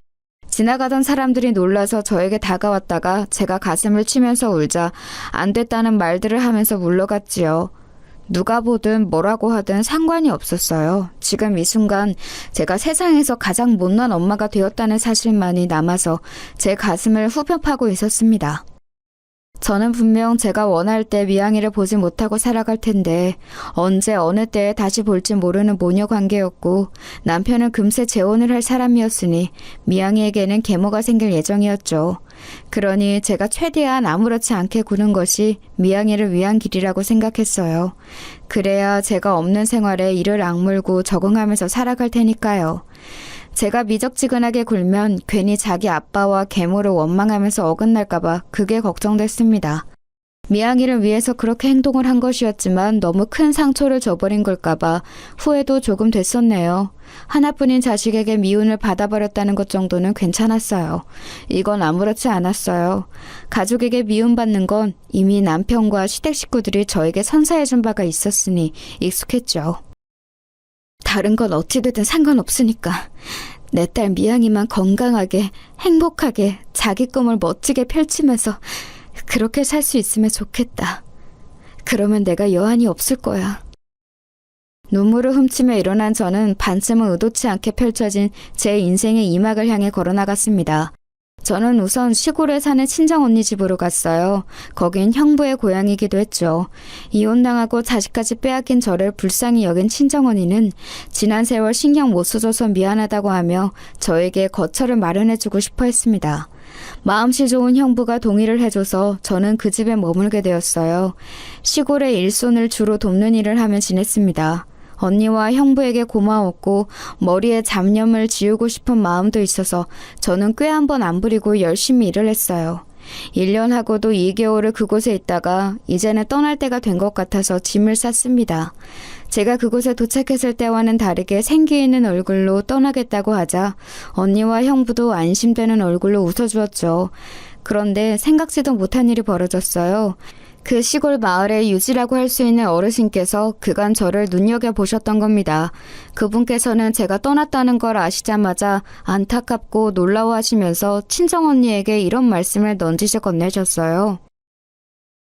지나가던 사람들이 놀라서 저에게 다가왔다가 제가 가슴을 치면서 울자 안 됐다는 말들을 하면서 물러갔지요. 누가 보든 뭐라고 하든 상관이 없었어요. 지금 이 순간 제가 세상에서 가장 못난 엄마가 되었다는 사실만이 남아서 제 가슴을 후벼 파고 있었습니다. 저는 분명 제가 원할 때 미양이를 보지 못하고 살아갈 텐데 언제 어느 때에 다시 볼지 모르는 모녀 관계였고 남편은 금세 재혼을 할 사람이었으니 미양이에게는 계모가 생길 예정이었죠. 그러니 제가 최대한 아무렇지 않게 구는 것이 미양이를 위한 길이라고 생각했어요. 그래야 제가 없는 생활에 이를 악물고 적응하면서 살아갈 테니까요. 제가 미적지근하게 굴면 괜히 자기 아빠와 계모를 원망하면서 어긋날까봐 그게 걱정됐습니다. 미양이를 위해서 그렇게 행동을 한 것이었지만 너무 큰 상처를 줘버린 걸까봐 후회도 조금 됐었네요. 하나뿐인 자식에게 미움을 받아버렸다는 것 정도는 괜찮았어요. 이건 아무렇지 않았어요. 가족에게 미움받는 건 이미 남편과 시댁 식구들이 저에게 선사해준 바가 있었으니 익숙했죠. 다른 건 어찌되든 상관없으니까 내 딸 미양이만 건강하게 행복하게 자기 꿈을 멋지게 펼치면서 그렇게 살 수 있으면 좋겠다. 그러면 내가 여한이 없을 거야. 눈물을 훔치며 일어난 저는 반쯤은 의도치 않게 펼쳐진 제 인생의 이막을 향해 걸어나갔습니다. 저는 우선 시골에 사는 친정언니 집으로 갔어요. 거긴 형부의 고향이기도 했죠. 이혼당하고 자식까지 빼앗긴 저를 불쌍히 여긴 친정언니는 지난 세월 신경 못 써줘서 미안하다고 하며 저에게 거처를 마련해주고 싶어 했습니다. 마음씨 좋은 형부가 동의를 해줘서 저는 그 집에 머물게 되었어요. 시골의 일손을 주로 돕는 일을 하며 지냈습니다. 언니와 형부에게 고마웠고 머리에 잡념을 지우고 싶은 마음도 있어서 저는 꽤 한 번 안 부리고 열심히 일을 했어요. 1년 하고도 2개월을 그곳에 있다가 이제는 떠날 때가 된 것 같아서 짐을 쌌습니다. 제가 그곳에 도착했을 때와는 다르게 생기 있는 얼굴로 떠나겠다고 하자 언니와 형부도 안심되는 얼굴로 웃어주었죠. 그런데 생각지도 못한 일이 벌어졌어요. 그 시골 마을의 유지라고 할 수 있는 어르신께서 그간 저를 눈여겨보셨던 겁니다. 그분께서는 제가 떠났다는 걸 아시자마자 안타깝고 놀라워하시면서 친정언니에게 이런 말씀을 넌지시 건네셨어요.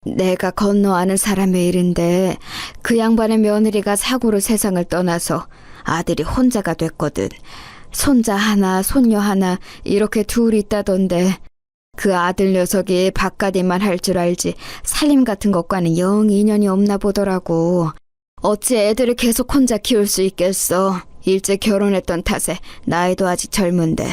내가 건너 아는 사람의 일인데 그 양반의 며느리가 사고로 세상을 떠나서 아들이 혼자가 됐거든. 손자 하나, 손녀 하나 이렇게 둘이 있다던데 그 아들 녀석이 바깥일만 할 줄 알지 살림 같은 것과는 영 인연이 없나 보더라고. 어찌 애들을 계속 혼자 키울 수 있겠어. 일찍 결혼했던 탓에 나이도 아직 젊은데.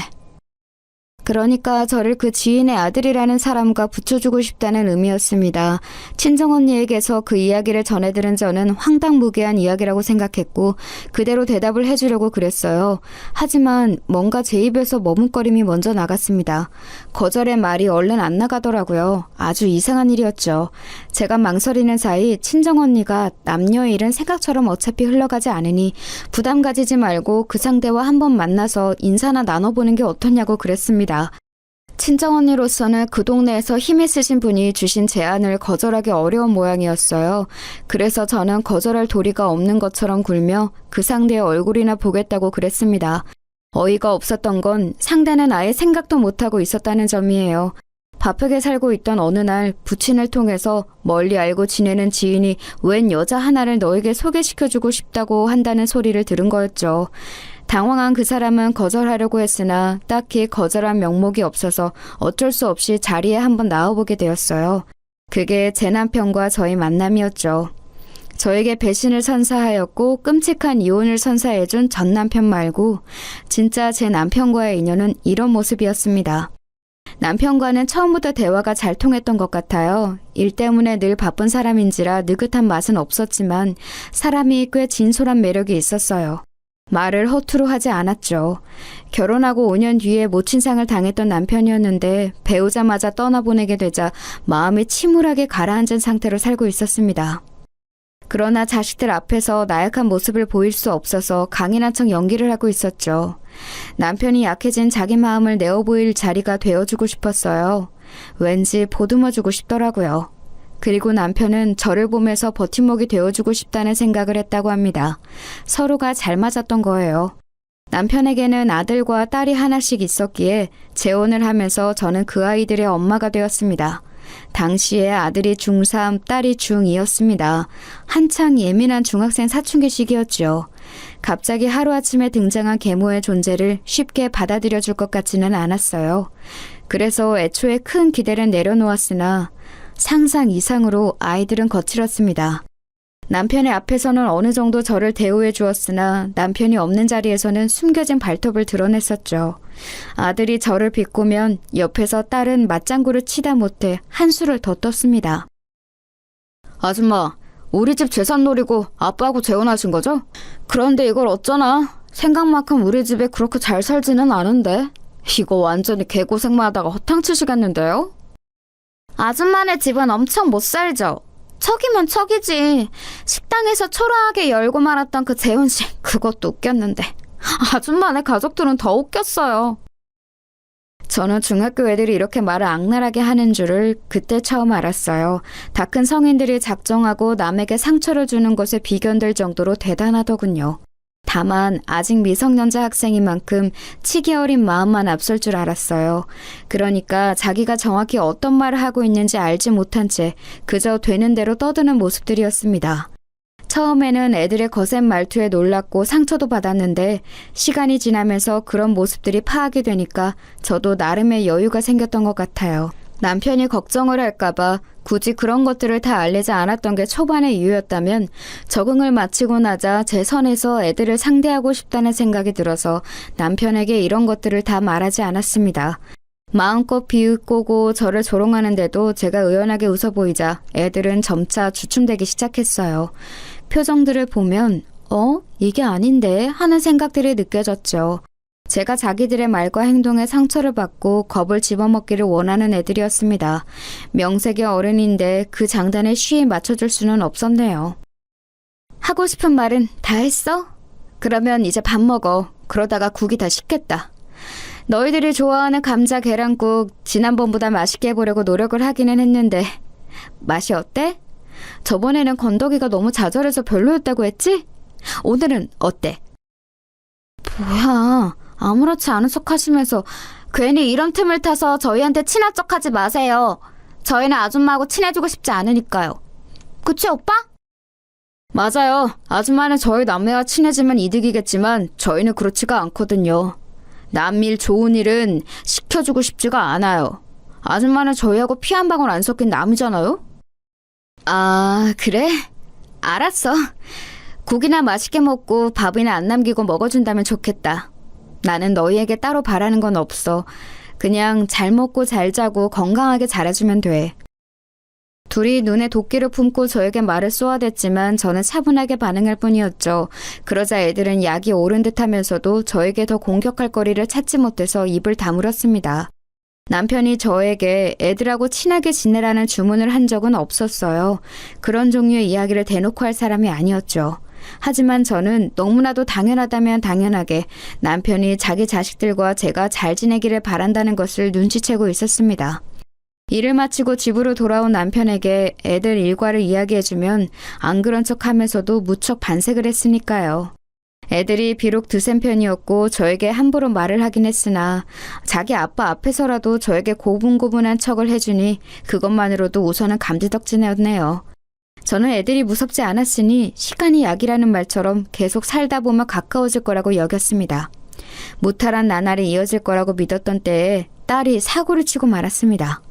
그러니까 저를 그 지인의 아들이라는 사람과 붙여주고 싶다는 의미였습니다. 친정언니에게서 그 이야기를 전해들은 저는 황당무계한 이야기라고 생각했고 그대로 대답을 해주려고 그랬어요. 하지만 뭔가 제 입에서 머뭇거림이 먼저 나갔습니다. 거절의 말이 얼른 안 나가더라고요. 아주 이상한 일이었죠. 제가 망설이는 사이 친정언니가 남녀의 일은 생각처럼 어차피 흘러가지 않으니 부담 가지지 말고 그 상대와 한번 만나서 인사나 나눠보는 게 어떠냐고 그랬습니다. 친정언니로서는 그 동네에서 힘 있으신 분이 주신 제안을 거절하기 어려운 모양이었어요. 그래서 저는 거절할 도리가 없는 것처럼 굴며 그 상대의 얼굴이나 보겠다고 그랬습니다. 어이가 없었던 건 상대는 아예 생각도 못하고 있었다는 점이에요. 바쁘게 살고 있던 어느 날 부친을 통해서 멀리 알고 지내는 지인이 웬 여자 하나를 너에게 소개시켜주고 싶다고 한다는 소리를 들은 거였죠. 당황한 그 사람은 거절하려고 했으나 딱히 거절한 명목이 없어서 어쩔 수 없이 자리에 한번 나와보게 되었어요. 그게 제 남편과 저의 만남이었죠. 저에게 배신을 선사하였고 끔찍한 이혼을 선사해준 전 남편 말고 진짜 제 남편과의 인연은 이런 모습이었습니다. 남편과는 처음부터 대화가 잘 통했던 것 같아요. 일 때문에 늘 바쁜 사람인지라 느긋한 맛은 없었지만 사람이 꽤 진솔한 매력이 있었어요. 말을 허투루 하지 않았죠. 결혼하고 5년 뒤에 모친상을 당했던 남편이었는데 배우자마자 떠나보내게 되자 마음이 침울하게 가라앉은 상태로 살고 있었습니다. 그러나 자식들 앞에서 나약한 모습을 보일 수 없어서 강인한 척 연기를 하고 있었죠. 남편이 약해진 자기 마음을 내어 보일 자리가 되어주고 싶었어요. 왠지 보듬어주고 싶더라고요. 그리고 남편은 저를 보면서 버팀목이 되어주고 싶다는 생각을 했다고 합니다. 서로가 잘 맞았던 거예요. 남편에게는 아들과 딸이 하나씩 있었기에 재혼을 하면서 저는 그 아이들의 엄마가 되었습니다. 당시에 아들이 중3, 딸이 중2였습니다. 한창 예민한 중학생 사춘기 시기였죠. 갑자기 하루아침에 등장한 계모의 존재를 쉽게 받아들여 줄 것 같지는 않았어요. 그래서 애초에 큰 기대를 내려놓았으나 상상 이상으로 아이들은 거칠었습니다. 남편의 앞에서는 어느 정도 저를 대우해 주었으나 남편이 없는 자리에서는 숨겨진 발톱을 드러냈었죠. 아들이 저를 비꼬면 옆에서 딸은 맞장구를 치다 못해 한수를 더 떴습니다. 아줌마, 우리 집 재산 노리고 아빠하고 재혼하신 거죠? 그런데 이걸 어쩌나? 생각만큼 우리 집에 그렇게 잘 살지는 않은데. 이거 완전히 개고생만 하다가 허탕치시겠는데요? 아줌마네 집은 엄청 못 살죠. 척이면 척이지. 식당에서 초라하게 열고 말았던 그 재혼식, 그것도 웃겼는데. 아줌마네 가족들은 더 웃겼어요. 저는 중학교 애들이 이렇게 말을 악랄하게 하는 줄을 그때 처음 알았어요. 다 큰 성인들이 작정하고 남에게 상처를 주는 것에 비견될 정도로 대단하더군요. 다만 아직 미성년자 학생인 만큼 치기 어린 마음만 앞설 줄 알았어요. 그러니까 자기가 정확히 어떤 말을 하고 있는지 알지 못한 채 그저 되는 대로 떠드는 모습들이었습니다. 처음에는 애들의 거센 말투에 놀랐고 상처도 받았는데 시간이 지나면서 그런 모습들이 파악이 되니까 저도 나름의 여유가 생겼던 것 같아요. 남편이 걱정을 할까봐 굳이 그런 것들을 다 알리지 않았던 게 초반의 이유였다면 적응을 마치고 나자 제 선에서 애들을 상대하고 싶다는 생각이 들어서 남편에게 이런 것들을 다 말하지 않았습니다. 마음껏 비웃고 저를 조롱하는데도 제가 의연하게 웃어 보이자 애들은 점차 주춤대기 시작했어요. 표정들을 보면 이게 아닌데 하는 생각들이 느껴졌죠. 제가 자기들의 말과 행동에 상처를 받고 겁을 집어먹기를 원하는 애들이었습니다. 명색의 어른인데 그 장단에 쉬이 맞춰줄 수는 없었네요. 하고 싶은 말은 다 했어? 그러면 이제 밥 먹어. 그러다가 국이 다 식겠다. 너희들이 좋아하는 감자 계란국 지난번보다 맛있게 해보려고 노력을 하기는 했는데 맛이 어때? 저번에는 건더기가 너무 자잘해서 별로였다고 했지? 오늘은 어때? 뭐야, 아무렇지 않은 척 하시면서 괜히 이런 틈을 타서 저희한테 친한 척 하지 마세요. 저희는 아줌마하고 친해지고 싶지 않으니까요. 그치, 오빠? 맞아요. 아줌마는 저희 남매와 친해지면 이득이겠지만 저희는 그렇지가 않거든요. 남일 좋은 일은 시켜주고 싶지가 않아요. 아줌마는 저희하고 피 한 방울 안 섞인 남이잖아요? 아, 그래? 알았어. 국이나 맛있게 먹고 밥이나 안 남기고 먹어준다면 좋겠다. 나는 너희에게 따로 바라는 건 없어. 그냥 잘 먹고 잘 자고 건강하게 자라주면 돼. 둘이 눈에 도끼를 품고 저에게 말을 쏘아댔지만 저는 차분하게 반응할 뿐이었죠. 그러자 애들은 약이 오른 듯하면서도 저에게 더 공격할 거리를 찾지 못해서 입을 다물었습니다. 남편이 저에게 애들하고 친하게 지내라는 주문을 한 적은 없었어요. 그런 종류의 이야기를 대놓고 할 사람이 아니었죠. 하지만 저는 너무나도 당연하다면 당연하게 남편이 자기 자식들과 제가 잘 지내기를 바란다는 것을 눈치채고 있었습니다. 일을 마치고 집으로 돌아온 남편에게 애들 일과를 이야기해주면 안 그런 척하면서도 무척 반색을 했으니까요. 애들이 비록 드센 편이었고 저에게 함부로 말을 하긴 했으나 자기 아빠 앞에서라도 저에게 고분고분한 척을 해주니 그것만으로도 우선은 감지덕지네요. 저는 애들이 무섭지 않았으니 시간이 약이라는 말처럼 계속 살다 보면 가까워질 거라고 여겼습니다. 무탈한 나날이 이어질 거라고 믿었던 때에 딸이 사고를 치고 말았습니다.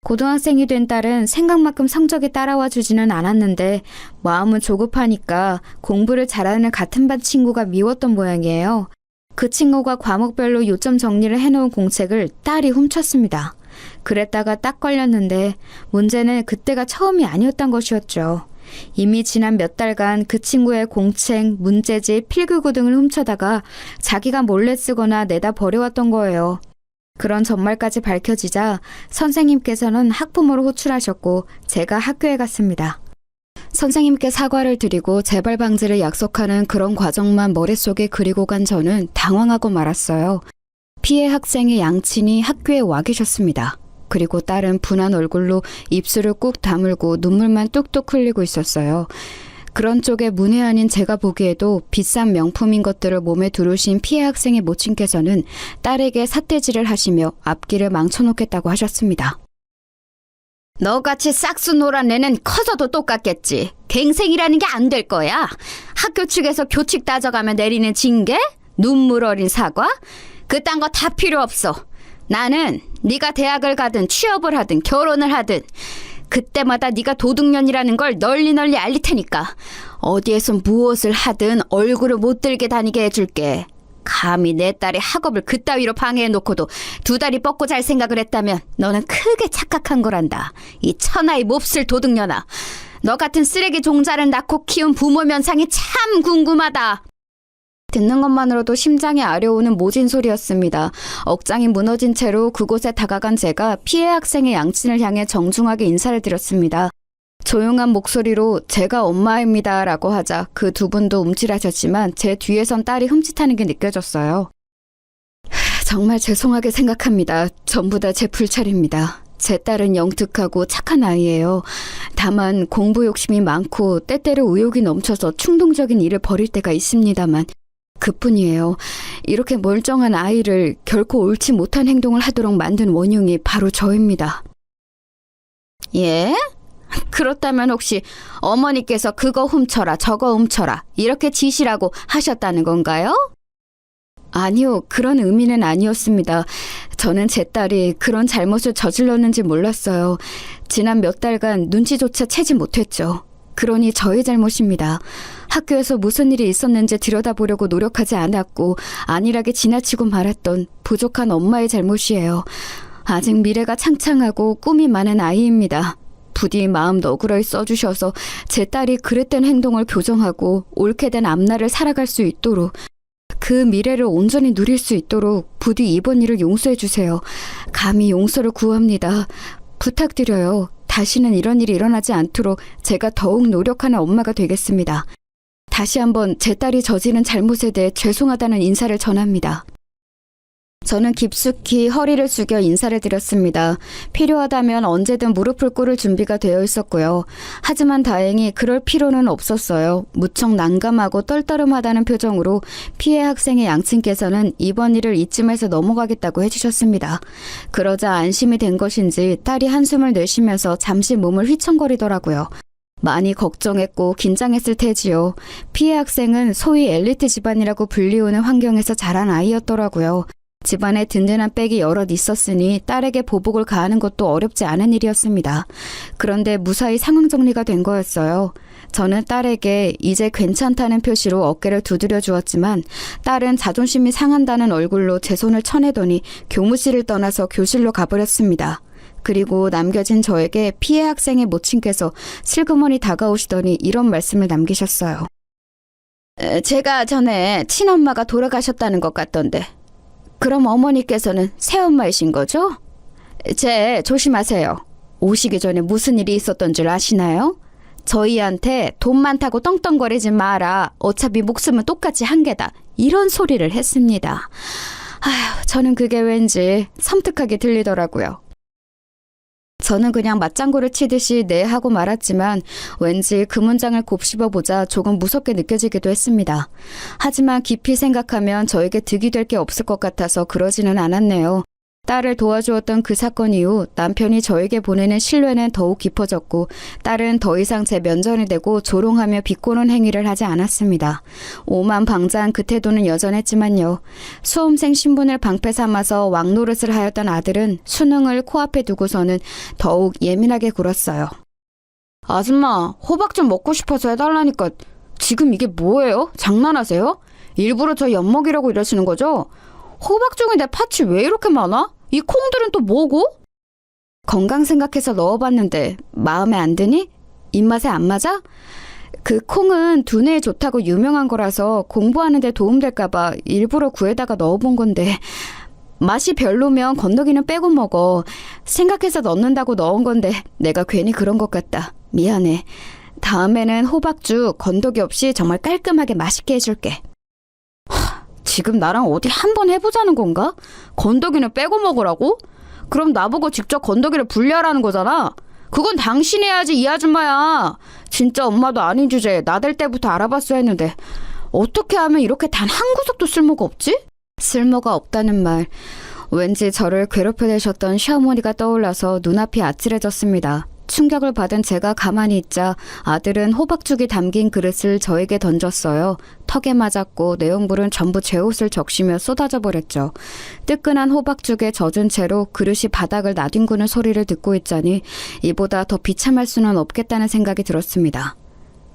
고등학생이 된 딸은 생각만큼 성적이 따라와 주지는 않았는데 마음은 조급하니까 공부를 잘하는 같은 반 친구가 미웠던 모양이에요. 그 친구가 과목별로 요점 정리를 해놓은 공책을 딸이 훔쳤습니다. 그랬다가 딱 걸렸는데 문제는 그때가 처음이 아니었던 것이었죠. 이미 지난 몇 달간 그 친구의 공책, 문제집, 필기구 등을 훔쳐다가 자기가 몰래 쓰거나 내다 버려왔던 거예요. 그런 전말까지 밝혀지자 선생님께서는 학부모를 호출하셨고 제가 학교에 갔습니다. 선생님께 사과를 드리고 재발 방지를 약속하는 그런 과정만 머릿속에 그리고 간 저는 당황하고 말았어요. 피해 학생의 양친이 학교에 와 계셨습니다. 그리고 딸은 분한 얼굴로 입술을 꾹 다물고 눈물만 뚝뚝 흘리고 있었어요. 그런 쪽에 문외 아닌 제가 보기에도 비싼 명품인 것들을 몸에 두르신 피해 학생의 모친께서는 딸에게 삿대질을 하시며 앞길을 망쳐놓겠다고 하셨습니다. 너같이 싹수 노란 애는 커서도 똑같겠지. 갱생이라는 게 안 될 거야. 학교 측에서 교칙 따져가며 내리는 징계? 눈물 어린 사과? 그딴 거 다 필요 없어. 나는 네가 대학을 가든 취업을 하든 결혼을 하든 그때마다 네가 도둑년이라는 걸 널리 알릴 테니까 어디에서 무엇을 하든 얼굴을 못 들게 다니게 해줄게. 감히 내 딸의 학업을 그따위로 방해해놓고도 두 다리 뻗고 잘 생각을 했다면 너는 크게 착각한 거란다. 이 천하의 몹쓸 도둑년아. 너 같은 쓰레기 종자를 낳고 키운 부모 면상이 참 궁금하다. 듣는 것만으로도 심장이 아려오는 모진 소리였습니다. 억장이 무너진 채로 그곳에 다가간 제가 피해 학생의 양친을 향해 정중하게 인사를 드렸습니다. 조용한 목소리로 제가 엄마입니다 라고 하자 그 두 분도 움찔하셨지만 제 뒤에선 딸이 흠칫하는 게 느껴졌어요. 정말 죄송하게 생각합니다. 전부 다 제 불찰입니다. 제 딸은 영특하고 착한 아이예요. 다만 공부 욕심이 많고 때때로 의욕이 넘쳐서 충동적인 일을 벌일 때가 있습니다만 그뿐이에요. 이렇게 멀쩡한 아이를 결코 옳지 못한 행동을 하도록 만든 원흉이 바로 저입니다. 예? 그렇다면 혹시 어머니께서 그거 훔쳐라 저거 훔쳐라 이렇게 지시라고 하셨다는 건가요? 아니요, 그런 의미는 아니었습니다. 저는 제 딸이 그런 잘못을 저질렀는지 몰랐어요. 지난 몇 달간 눈치조차 채지 못했죠. 그러니 저의 잘못입니다. 학교에서 무슨 일이 있었는지 들여다보려고 노력하지 않았고 안일하게 지나치고 말았던 부족한 엄마의 잘못이에요. 아직 미래가 창창하고 꿈이 많은 아이입니다. 부디 마음 너그러이 써주셔서 제 딸이 그랬던 행동을 교정하고 옳게 된 앞날을 살아갈 수 있도록 그 미래를 온전히 누릴 수 있도록 부디 이번 일을 용서해 주세요. 감히 용서를 구합니다. 부탁드려요. 다시는 이런 일이 일어나지 않도록 제가 더욱 노력하는 엄마가 되겠습니다. 다시 한번 제 딸이 저지른 잘못에 대해 죄송하다는 인사를 전합니다. 저는 깊숙이 허리를 숙여 인사를 드렸습니다. 필요하다면 언제든 무릎을 꿇을 준비가 되어 있었고요. 하지만 다행히 그럴 필요는 없었어요. 무척 난감하고 떨떠름하다는 표정으로 피해 학생의 양친께서는 이번 일을 이쯤에서 넘어가겠다고 해주셨습니다. 그러자 안심이 된 것인지 딸이 한숨을 내쉬면서 잠시 몸을 휘청거리더라고요. 많이 걱정했고 긴장했을 테지요. 피해 학생은 소위 엘리트 집안이라고 불리우는 환경에서 자란 아이였더라고요. 집안에 든든한 백이 여럿 있었으니 딸에게 보복을 가하는 것도 어렵지 않은 일이었습니다. 그런데 무사히 상황 정리가 된 거였어요. 저는 딸에게 이제 괜찮다는 표시로 어깨를 두드려 주었지만 딸은 자존심이 상한다는 얼굴로 제 손을 쳐내더니 교무실을 떠나서 교실로 가버렸습니다. 그리고 남겨진 저에게 피해 학생의 모친께서 슬그머니 다가오시더니 이런 말씀을 남기셨어요. 제가 전에 친엄마가 돌아가셨다는 것 같던데 그럼 어머니께서는 새엄마이신 거죠? 조심하세요. 오시기 전에 무슨 일이 있었던 줄 아시나요? 저희한테 돈 많다고 떵떵거리지 마라. 어차피 목숨은 똑같이 한 개다. 이런 소리를 했습니다. 아휴, 저는 그게 왠지 섬뜩하게 들리더라고요. 저는 그냥 맞장구를 치듯이 네 하고 말았지만 왠지 그 문장을 곱씹어보자 조금 무섭게 느껴지기도 했습니다. 하지만 깊이 생각하면 저에게 득이 될 게 없을 것 같아서 그러지는 않았네요. 딸을 도와주었던 그 사건 이후 남편이 저에게 보내는 신뢰는 더욱 깊어졌고 딸은 더 이상 제 면전이 되고 조롱하며 비꼬는 행위를 하지 않았습니다. 오만방자한 그 태도는 여전했지만요. 수험생 신분을 방패 삼아서 왕노릇을 하였던 아들은 수능을 코앞에 두고서는 더욱 예민하게 굴었어요. 아줌마, 호박 좀 먹고 싶어서 해달라니까 지금 이게 뭐예요? 장난하세요? 일부러 저 엿먹이려고 이러시는 거죠? 호박 중에 팥이 왜 이렇게 많아? 이 콩들은 또 뭐고? 건강 생각해서 넣어봤는데 마음에 안 드니? 입맛에 안 맞아? 그 콩은 두뇌에 좋다고 유명한 거라서 공부하는 데 도움될까봐 일부러 구에다가 넣어본 건데 맛이 별로면 건더기는 빼고 먹어. 생각해서 넣는다고 넣은 건데 내가 괜히 그런 것 같다. 미안해. 다음에는 호박죽 건더기 없이 정말 깔끔하게 맛있게 해줄게. 지금 나랑 어디 한번 해보자는 건가? 건더기는 빼고 먹으라고? 그럼 나보고 직접 건더기를 분리하라는 거잖아. 그건 당신이 해야지 이 아줌마야. 진짜 엄마도 아닌 주제에 나댈 때부터 알아봤어야 했는데 어떻게 하면 이렇게 단 한 구석도 쓸모가 없지? 쓸모가 없다는 말. 왠지 저를 괴롭혀대셨던 시어머니가 떠올라서 눈앞이 아찔해졌습니다. 충격을 받은 제가 가만히 있자 아들은 호박죽이 담긴 그릇을 저에게 던졌어요. 턱에 맞았고 내용물은 전부 제 옷을 적시며 쏟아져 버렸죠. 뜨끈한 호박죽에 젖은 채로 그릇이 바닥을 나뒹구는 소리를 듣고 있자니 이보다 더 비참할 수는 없겠다는 생각이 들었습니다.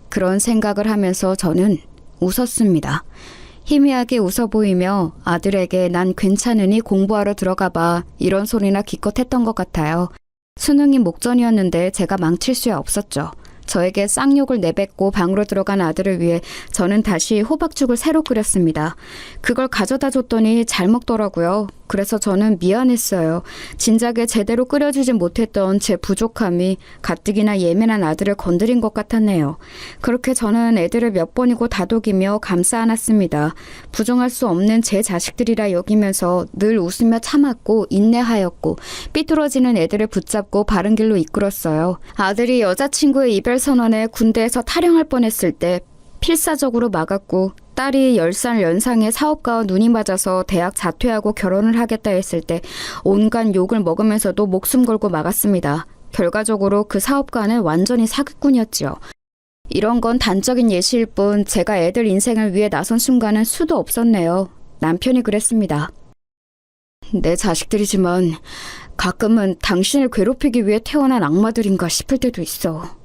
그런 생각을 하면서 저는 웃었습니다. 희미하게 웃어 보이며 아들에게 난 괜찮으니 공부하러 들어가 봐 이런 소리나 기껏 했던 것 같아요. 수능이 목전이었는데 제가 망칠 수야 없었죠. 저에게 쌍욕을 내뱉고 방으로 들어간 아들을 위해 저는 다시 호박죽을 새로 끓였습니다. 그걸 가져다 줬더니 잘 먹더라고요. 그래서 저는 미안했어요. 진작에 제대로 끓여주지 못했던 제 부족함이 가뜩이나 예민한 아들을 건드린 것 같았네요. 그렇게 저는 애들을 몇 번이고 다독이며 감싸 안았습니다. 부정할 수 없는 제 자식들이라 여기면서 늘 웃으며 참았고 인내하였고 삐뚤어지는 애들을 붙잡고 바른 길로 이끌었어요. 아들이 여자친구의 이별 선언에 군대에서 탈영할 뻔했을 때 필사적으로 막았고 딸이 10살 연상의 사업가와 눈이 맞아서 대학 자퇴하고 결혼을 하겠다 했을 때 온갖 욕을 먹으면서도 목숨 걸고 막았습니다. 결과적으로 그 사업가는 완전히 사기꾼이었지요. 이런 건 단적인 예시일 뿐 제가 애들 인생을 위해 나선 순간은 수도 없었네요. 남편이 그랬습니다. 내 자식들이지만 가끔은 당신을 괴롭히기 위해 태어난 악마들인가 싶을 때도 있어.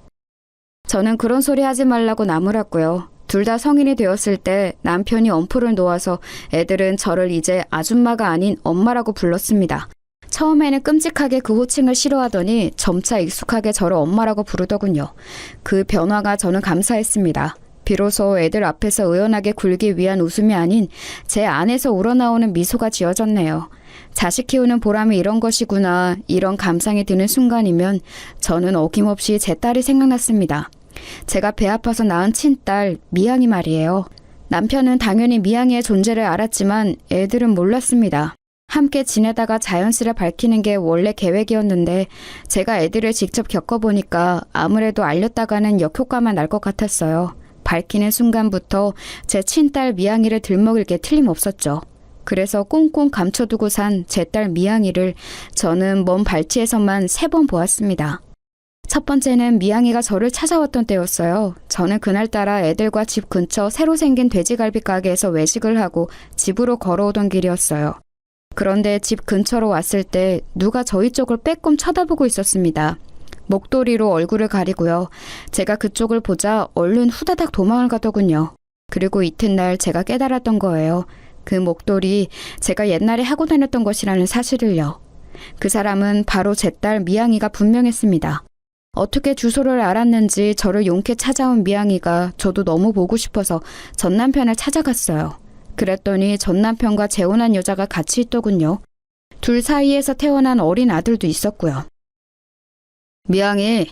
저는 그런 소리 하지 말라고 나무랐고요. 둘 다 성인이 되었을 때 남편이 엄포를 놓아서 애들은 저를 이제 아줌마가 아닌 엄마라고 불렀습니다. 처음에는 끔찍하게 그 호칭을 싫어하더니 점차 익숙하게 저를 엄마라고 부르더군요. 그 변화가 저는 감사했습니다. 비로소 애들 앞에서 의연하게 굴기 위한 웃음이 아닌 제 안에서 우러나오는 미소가 지어졌네요. 자식 키우는 보람이 이런 것이구나, 이런 감상이 드는 순간이면 저는 어김없이 제 딸이 생각났습니다. 제가 배 아파서 낳은 친딸 미양이 말이에요. 남편은 당연히 미양이의 존재를 알았지만 애들은 몰랐습니다. 함께 지내다가 자연스레 밝히는 게 원래 계획이었는데 제가 애들을 직접 겪어보니까 아무래도 알렸다가는 역효과만 날 것 같았어요. 밝히는 순간부터 제 친딸 미양이를 들먹일 게 틀림없었죠. 그래서 꽁꽁 감춰두고 산 제 딸 미양이를 저는 먼 발치에서만 3번 보았습니다. 첫 번째는 미양이가 저를 찾아왔던 때였어요. 저는 그날따라 애들과 집 근처 새로 생긴 돼지갈비 가게에서 외식을 하고 집으로 걸어오던 길이었어요. 그런데 집 근처로 왔을 때 누가 저희 쪽을 빼꼼 쳐다보고 있었습니다. 목도리로 얼굴을 가리고요. 제가 그쪽을 보자 얼른 후다닥 도망을 가더군요. 그리고 이튿날 제가 깨달았던 거예요. 그 목도리 제가 옛날에 하고 다녔던 것이라는 사실을요. 그 사람은 바로 제 딸 미양이가 분명했습니다. 어떻게 주소를 알았는지 저를 용케 찾아온 미양이가 저도 너무 보고 싶어서 전 남편을 찾아갔어요. 그랬더니 전 남편과 재혼한 여자가 같이 있더군요. 둘 사이에서 태어난 어린 아들도 있었고요. 미양이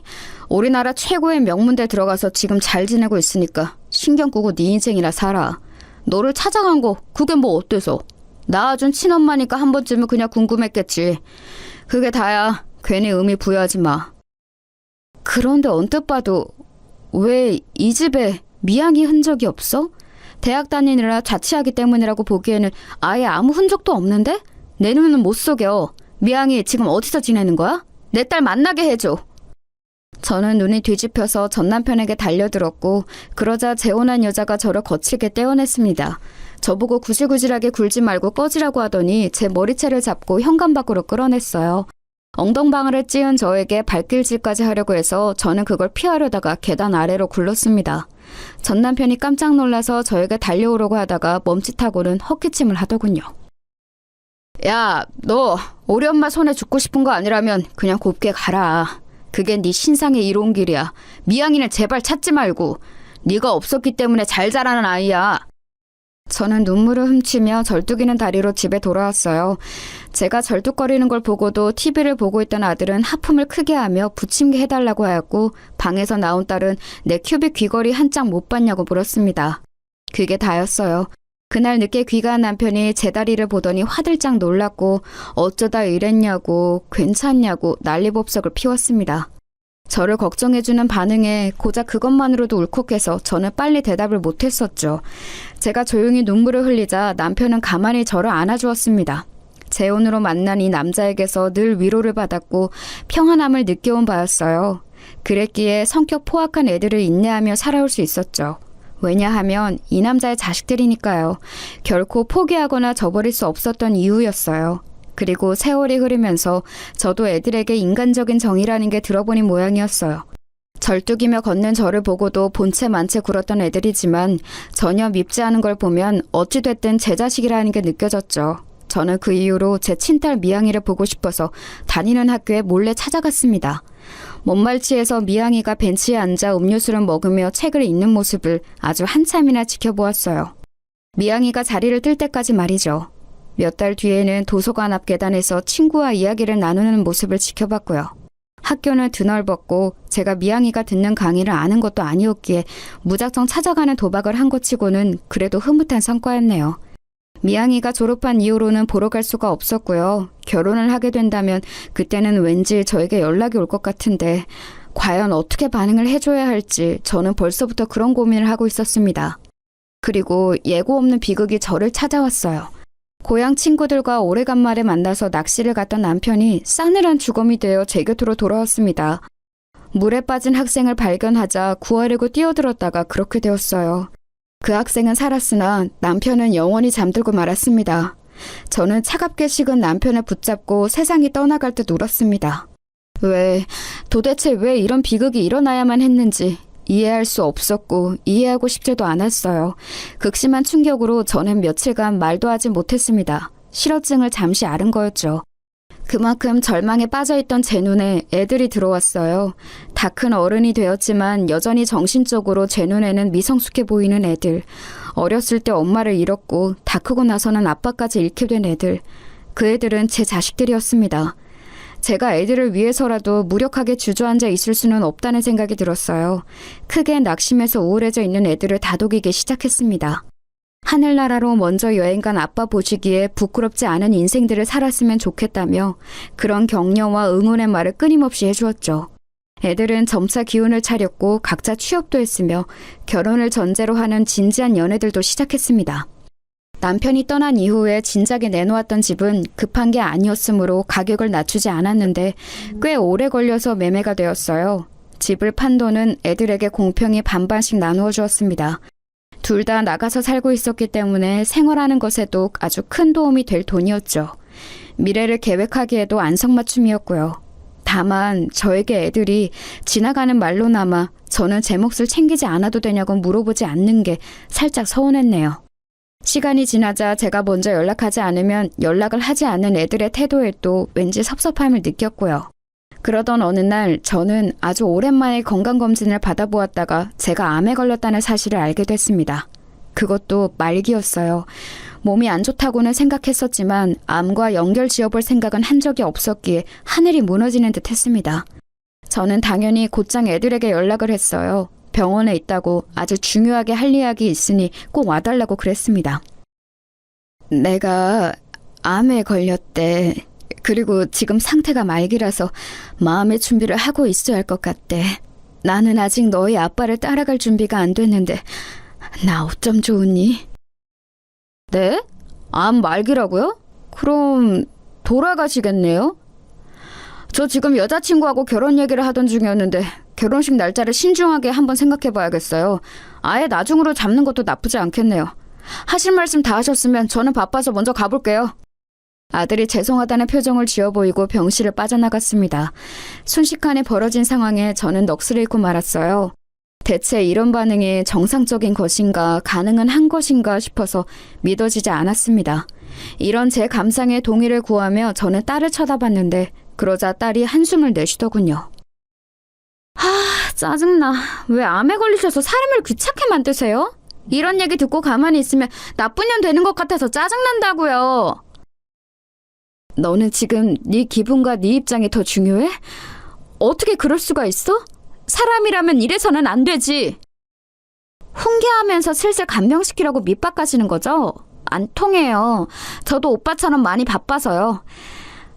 우리나라 최고의 명문대 들어가서 지금 잘 지내고 있으니까 신경 끄고 네 인생이나 살아. 너를 찾아간 거 그게 뭐 어때서? 낳아준 친엄마니까 한 번쯤은 그냥 궁금했겠지. 그게 다야. 괜히 의미 부여하지 마. 그런데 언뜻 봐도 왜 이 집에 미양이 흔적이 없어? 대학 다니느라 자취하기 때문이라고 보기에는 아예 아무 흔적도 없는데? 내 눈은 못 속여. 미양이 지금 어디서 지내는 거야? 내 딸 만나게 해줘. 저는 눈이 뒤집혀서 전 남편에게 달려들었고 그러자 재혼한 여자가 저를 거칠게 떼어냈습니다. 저보고 구질구질하게 굴지 말고 꺼지라고 하더니 제 머리채를 잡고 현관 밖으로 끌어냈어요. 엉덩방아를 찧은 저에게 발길질까지 하려고 해서 저는 그걸 피하려다가 계단 아래로 굴렀습니다. 전 남편이 깜짝 놀라서 저에게 달려오려고 하다가 멈칫하고는 헛기침을 하더군요. 야, 너 우리 엄마 손에 죽고 싶은 거 아니라면 그냥 곱게 가라. 그게 네 신상의 이로운 길이야. 미양이는 제발 찾지 말고. 네가 없었기 때문에 잘 자라는 아이야. 저는 눈물을 훔치며 절뚝이는 다리로 집에 돌아왔어요. 제가 절뚝거리는 걸 보고도 TV를 보고 있던 아들은 하품을 크게 하며 부침개 해달라고 하였고 방에서 나온 딸은 내 큐빅 귀걸이 한 짝 못 봤냐고 물었습니다. 그게 다였어요. 그날 늦게 귀가한 남편이 제 다리를 보더니 화들짝 놀랐고 어쩌다 이랬냐고 괜찮냐고 난리법석을 피웠습니다. 저를 걱정해주는 반응에 고작 그것만으로도 울컥해서 저는 빨리 대답을 못했었죠. 제가 조용히 눈물을 흘리자 남편은 가만히 저를 안아주었습니다. 재혼으로 만난 이 남자에게서 늘 위로를 받았고 평안함을 느껴온 바였어요. 그랬기에 성격 포악한 애들을 인내하며 살아올 수 있었죠. 왜냐하면 이 남자의 자식들이니까요. 결코 포기하거나 저버릴 수 없었던 이유였어요. 그리고 세월이 흐르면서 저도 애들에게 인간적인 정이라는 게 들어보니 모양이었어요. 절뚝이며 걷는 저를 보고도 본체 만체 굴었던 애들이지만 전혀 밉지 않은 걸 보면 어찌됐든 제 자식이라는 게 느껴졌죠. 저는 그 이후로 제 친딸 미양이를 보고 싶어서 다니는 학교에 몰래 찾아갔습니다. 먼말치에서 미양이가 벤치에 앉아 음료수를 먹으며 책을 읽는 모습을 아주 한참이나 지켜보았어요. 미양이가 자리를 뜰 때까지 말이죠. 몇 달 뒤에는 도서관 앞 계단에서 친구와 이야기를 나누는 모습을 지켜봤고요. 학교는 드넓었고 제가 미양이가 듣는 강의를 아는 것도 아니었기에 무작정 찾아가는 도박을 한 것 치고는 그래도 흐뭇한 성과였네요. 미양이가 졸업한 이후로는 보러 갈 수가 없었고요. 결혼을 하게 된다면 그때는 왠지 저에게 연락이 올 것 같은데 과연 어떻게 반응을 해줘야 할지 저는 벌써부터 그런 고민을 하고 있었습니다. 그리고 예고 없는 비극이 저를 찾아왔어요. 고향 친구들과 오래간만에 만나서 낚시를 갔던 남편이 싸늘한 주검이 되어 제 곁으로 돌아왔습니다. 물에 빠진 학생을 발견하자 구하려고 뛰어들었다가 그렇게 되었어요. 그 학생은 살았으나 남편은 영원히 잠들고 말았습니다. 저는 차갑게 식은 남편을 붙잡고 세상이 떠나갈 듯 울었습니다. 도대체 왜 이런 비극이 일어나야만 했는지 이해할 수 없었고 이해하고 싶지도 않았어요. 극심한 충격으로 저는 며칠간 말도 하지 못했습니다. 실어증을 잠시 앓은 거였죠. 그만큼 절망에 빠져있던 제 눈에 애들이 들어왔어요. 다 큰 어른이 되었지만 여전히 정신적으로 제 눈에는 미성숙해 보이는 애들. 어렸을 때 엄마를 잃었고 다 크고 나서는 아빠까지 잃게 된 애들. 그 애들은 제 자식들이었습니다. 제가 애들을 위해서라도 무력하게 주저앉아 있을 수는 없다는 생각이 들었어요. 크게 낙심해서 우울해져 있는 애들을 다독이기 시작했습니다. 하늘나라로 먼저 여행 간 아빠 보시기에 부끄럽지 않은 인생들을 살았으면 좋겠다며 그런 격려와 응원의 말을 끊임없이 해주었죠. 애들은 점차 기운을 차렸고 각자 취업도 했으며 결혼을 전제로 하는 진지한 연애들도 시작했습니다. 남편이 떠난 이후에 진작에 내놓았던 집은 급한 게 아니었으므로 가격을 낮추지 않았는데 꽤 오래 걸려서 매매가 되었어요. 집을 판 돈은 애들에게 공평히 반반씩 나누어 주었습니다. 둘 다 나가서 살고 있었기 때문에 생활하는 것에도 아주 큰 도움이 될 돈이었죠. 미래를 계획하기에도 안성맞춤이었고요. 다만 저에게 애들이 지나가는 말로나마 저는 제 몫을 챙기지 않아도 되냐고 물어보지 않는 게 살짝 서운했네요. 시간이 지나자 제가 먼저 연락하지 않으면 연락을 하지 않는 애들의 태도에도 왠지 섭섭함을 느꼈고요. 그러던 어느 날 저는 아주 오랜만에 건강검진을 받아보았다가 제가 암에 걸렸다는 사실을 알게 됐습니다. 그것도 말기였어요. 몸이 안 좋다고는 생각했었지만 암과 연결 지어볼 생각은 한 적이 없었기에 하늘이 무너지는 듯 했습니다. 저는 당연히 곧장 애들에게 연락을 했어요. 병원에 있다고 아주 중요하게 할 이야기 있으니 꼭 와달라고 그랬습니다. 내가 암에 걸렸대. 그리고 지금 상태가 말기라서 마음의 준비를 하고 있어야 할 것 같대. 나는 아직 너희 아빠를 따라갈 준비가 안 됐는데 나 어쩜 좋으니? 네? 암 말기라고요? 그럼 돌아가시겠네요? 저 지금 여자친구하고 결혼 얘기를 하던 중이었는데 결혼식 날짜를 신중하게 한번 생각해봐야겠어요. 아예 나중으로 잡는 것도 나쁘지 않겠네요. 하실 말씀 다 하셨으면 저는 바빠서 먼저 가볼게요. 아들이 죄송하다는 표정을 지어 보이고 병실을 빠져나갔습니다. 순식간에 벌어진 상황에 저는 넋을 잃고 말았어요. 대체 이런 반응이 정상적인 것인가 가능은 한 것인가 싶어서 믿어지지 않았습니다. 이런 제 감상에 동의를 구하며 저는 딸을 쳐다봤는데 그러자 딸이 한숨을 내쉬더군요. 짜증나. 왜 암에 걸리셔서 사람을 귀찮게 만드세요? 이런 얘기 듣고 가만히 있으면 나쁜 년 되는 것 같아서 짜증난다고요. 너는 지금 네 기분과 네 입장이 더 중요해? 어떻게 그럴 수가 있어? 사람이라면 이래서는 안 되지. 훈계하면서 슬슬 감명시키려고 밑바까시는 거죠? 안 통해요. 저도 오빠처럼 많이 바빠서요.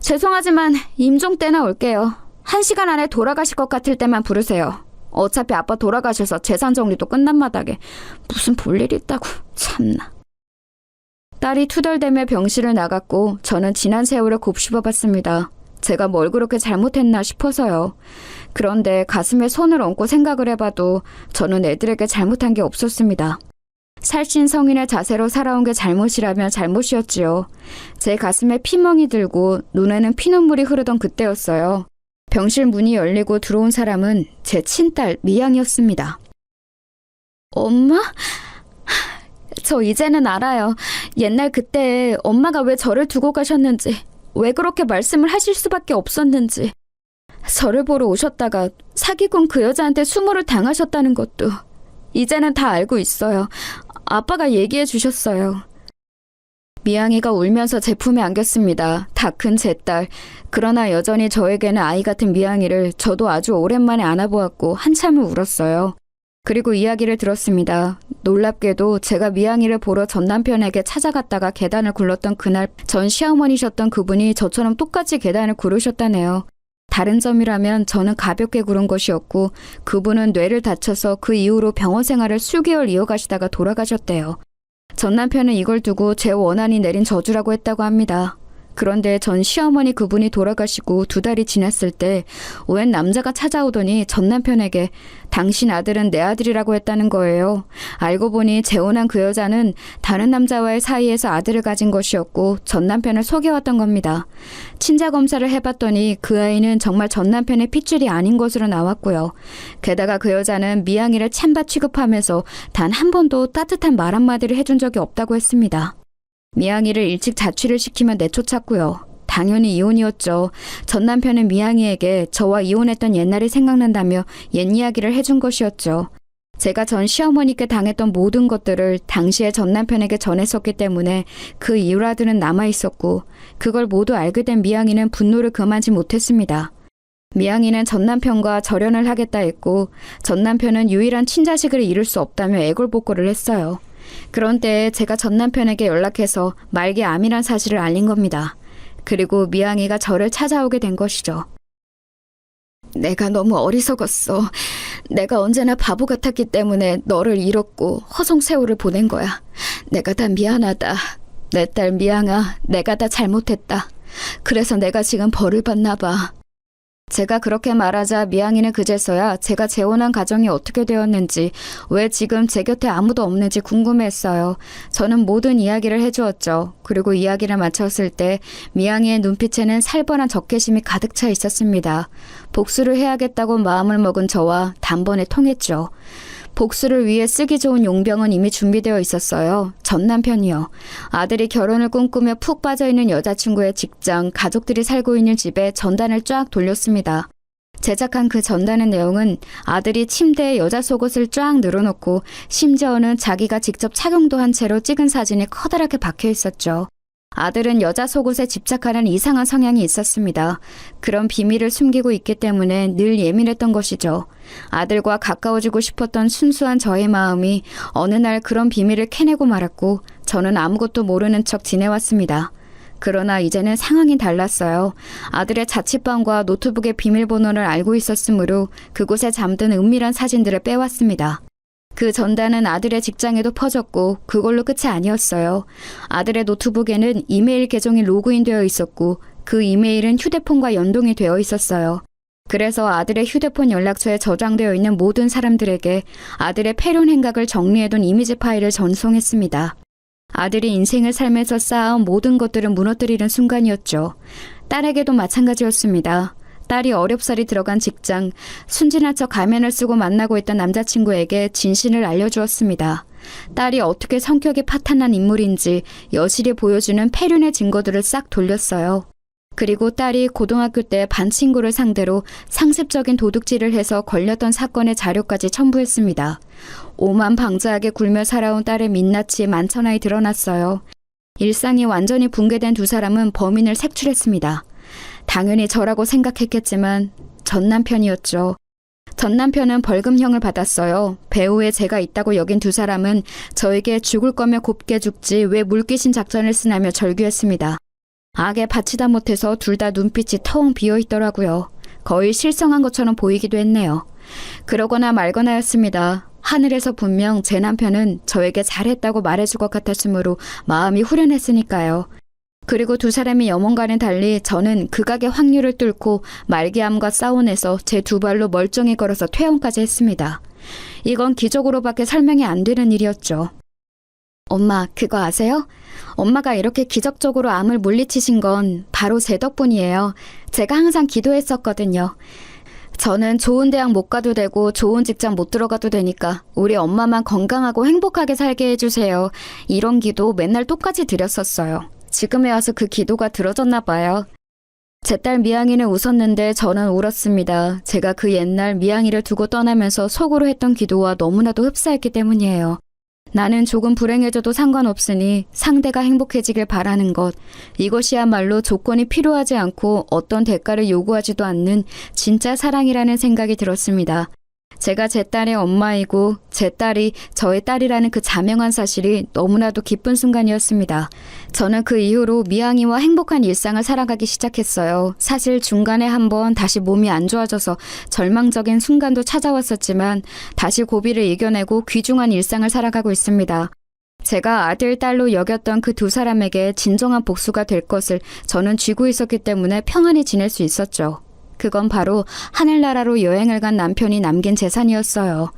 죄송하지만 임종 때나 올게요. 1시간 안에 돌아가실 것 같을 때만 부르세요. 어차피 아빠 돌아가셔서 재산 정리도 끝난 마당에 무슨 볼일 있다고 참나. 딸이 투덜대며 병실을 나갔고 저는 지난 세월을 곱씹어봤습니다. 제가 뭘 그렇게 잘못했나 싶어서요. 그런데 가슴에 손을 얹고 생각을 해봐도 저는 애들에게 잘못한 게 없었습니다. 살신 성인의 자세로 살아온 게 잘못이라면 잘못이었지요. 제 가슴에 피멍이 들고 눈에는 피눈물이 흐르던 그때였어요. 병실 문이 열리고 들어온 사람은 제 친딸 미양이었습니다. 엄마? 저 이제는 알아요. 옛날 그때 엄마가 왜 저를 두고 가셨는지, 왜 그렇게 말씀을 하실 수밖에 없었는지. 저를 보러 오셨다가 사기꾼 그 여자한테 수모를 당하셨다는 것도 이제는 다 알고 있어요. 아빠가 얘기해 주셨어요. 미양이가 울면서 제 품에 안겼습니다. 다 큰 제 딸. 그러나 여전히 저에게는 아이 같은 미양이를 저도 아주 오랜만에 안아보았고 한참을 울었어요. 그리고 이야기를 들었습니다. 놀랍게도 제가 미양이를 보러 전 남편에게 찾아갔다가 계단을 굴렀던 그날 전 시어머니셨던 그분이 저처럼 똑같이 계단을 구르셨다네요. 다른 점이라면 저는 가볍게 구른 것이었고 그분은 뇌를 다쳐서 그 이후로 병원 생활을 수개월 이어가시다가 돌아가셨대요. 전 남편은 이걸 두고 제 원한이 내린 저주라고 했다고 합니다. 그런데 전 시어머니 그분이 돌아가시고 2달이 지났을 때 웬 남자가 찾아오더니 전 남편에게 당신 아들은 내 아들이라고 했다는 거예요. 알고 보니 재혼한 그 여자는 다른 남자와의 사이에서 아들을 가진 것이었고 전 남편을 속여왔던 겁니다. 친자 검사를 해봤더니 그 아이는 정말 전 남편의 핏줄이 아닌 것으로 나왔고요. 게다가 그 여자는 미양이를 찬밥 취급하면서 단 한 번도 따뜻한 말 한마디를 해준 적이 없다고 했습니다. 미양이를 일찍 자취를 시키며 내쫓았고요. 당연히 이혼이었죠. 전 남편은 미양이에게 저와 이혼했던 옛날이 생각난다며 옛 이야기를 해준 것이었죠. 제가 전 시어머니께 당했던 모든 것들을 당시에 전 남편에게 전했었기 때문에 그 일화들은 남아있었고 그걸 모두 알게 된 미양이는 분노를 금하지 못했습니다. 미양이는 전 남편과 절연을 하겠다 했고 전 남편은 유일한 친자식을 이룰 수 없다며 애걸복걸을 했어요. 그런 때에 제가 전 남편에게 연락해서 말기 암이란 사실을 알린 겁니다. 그리고 미양이가 저를 찾아오게 된 것이죠. 내가 너무 어리석었어. 내가 언제나 바보 같았기 때문에 너를 잃었고 허송세월을 보낸 거야. 내가 다 미안하다. 내 딸 미양아, 내가 다 잘못했다. 그래서 내가 지금 벌을 받나 봐. 제가 그렇게 말하자 미양이는 그제서야 제가 재혼한 가정이 어떻게 되었는지, 왜 지금 제 곁에 아무도 없는지 궁금해했어요. 저는 모든 이야기를 해주었죠. 그리고 이야기를 마쳤을 때 미양이의 눈빛에는 살벌한 적개심이 가득 차 있었습니다. 복수를 해야겠다고 마음을 먹은 저와 단번에 통했죠. 복수를 위해 쓰기 좋은 용병은 이미 준비되어 있었어요. 전 남편이요. 아들이 결혼을 꿈꾸며 푹 빠져있는 여자친구의 직장, 가족들이 살고 있는 집에 전단을 쫙 돌렸습니다. 제작한 그 전단의 내용은 아들이 침대에 여자 속옷을 쫙 늘어놓고 심지어는 자기가 직접 착용도 한 채로 찍은 사진이 커다랗게 박혀 있었죠. 아들은 여자 속옷에 집착하는 이상한 성향이 있었습니다. 그런 비밀을 숨기고 있기 때문에 늘 예민했던 것이죠. 아들과 가까워지고 싶었던 순수한 저의 마음이 어느 날 그런 비밀을 캐내고 말았고 저는 아무것도 모르는 척 지내왔습니다. 그러나 이제는 상황이 달랐어요. 아들의 자취방과 노트북의 비밀번호를 알고 있었으므로 그곳에 잠든 은밀한 사진들을 빼왔습니다. 그 전단은 아들의 직장에도 퍼졌고 그걸로 끝이 아니었어요. 아들의 노트북에는 이메일 계정이 로그인되어 있었고 그 이메일은 휴대폰과 연동이 되어 있었어요. 그래서 아들의 휴대폰 연락처에 저장되어 있는 모든 사람들에게 아들의 폐륜 행각을 정리해둔 이미지 파일을 전송했습니다. 아들이 인생을 살면서 쌓아온 모든 것들을 무너뜨리는 순간이었죠. 딸에게도 마찬가지였습니다. 딸이 어렵사리 들어간 직장, 순진한 척 가면을 쓰고 만나고 있던 남자친구에게 진실을 알려주었습니다. 딸이 어떻게 성격이 파탄난 인물인지 여실히 보여주는 폐륜의 증거들을 싹 돌렸어요. 그리고 딸이 고등학교 때 반 친구를 상대로 상습적인 도둑질을 해서 걸렸던 사건의 자료까지 첨부했습니다. 오만방자하게 굴며 살아온 딸의 민낯이 만천하에 드러났어요. 일상이 완전히 붕괴된 두 사람은 범인을 색출했습니다. 당연히 저라고 생각했겠지만 전 남편이었죠. 전 남편은 벌금형을 받았어요. 배후에 제가 있다고 여긴 두 사람은 저에게 죽을 거면 곱게 죽지 왜 물귀신 작전을 쓰냐며 절규했습니다. 악에 바치다 못해서 둘 다 눈빛이 텅 비어있더라고요. 거의 실성한 것처럼 보이기도 했네요. 그러거나 말거나였습니다. 하늘에서 분명 제 남편은 저에게 잘했다고 말해줄 것 같았으므로 마음이 후련했으니까요. 그리고 두 사람이 염원과는 달리 저는 극악의 확률을 뚫고 말기암과 싸워내서 제 두 발로 멀쩡히 걸어서 퇴원까지 했습니다. 이건 기적으로밖에 설명이 안 되는 일이었죠. 엄마, 그거 아세요? 엄마가 이렇게 기적적으로 암을 물리치신 건 바로 제 덕분이에요. 제가 항상 기도했었거든요. 저는 좋은 대학 못 가도 되고 좋은 직장 못 들어가도 되니까 우리 엄마만 건강하고 행복하게 살게 해주세요. 이런 기도 맨날 똑같이 드렸었어요. 지금에 와서 그 기도가 들어졌나 봐요. 제 딸 미양이는 웃었는데 저는 울었습니다. 제가 그 옛날 미양이를 두고 떠나면서 속으로 했던 기도와 너무나도 흡사했기 때문이에요. 나는 조금 불행해져도 상관없으니 상대가 행복해지길 바라는 것. 이것이야말로 조건이 필요하지 않고 어떤 대가를 요구하지도 않는 진짜 사랑이라는 생각이 들었습니다. 제가 제 딸의 엄마이고 제 딸이 저의 딸이라는 그 자명한 사실이 너무나도 기쁜 순간이었습니다. 저는 그 이후로 미양이와 행복한 일상을 살아가기 시작했어요. 사실 중간에 한번 다시 몸이 안 좋아져서 절망적인 순간도 찾아왔었지만 다시 고비를 이겨내고 귀중한 일상을 살아가고 있습니다. 제가 아들, 딸로 여겼던 그 두 사람에게 진정한 복수가 될 것을 저는 쥐고 있었기 때문에 평안히 지낼 수 있었죠. 그건 바로 하늘나라로 여행을 간 남편이 남긴 재산이었어요.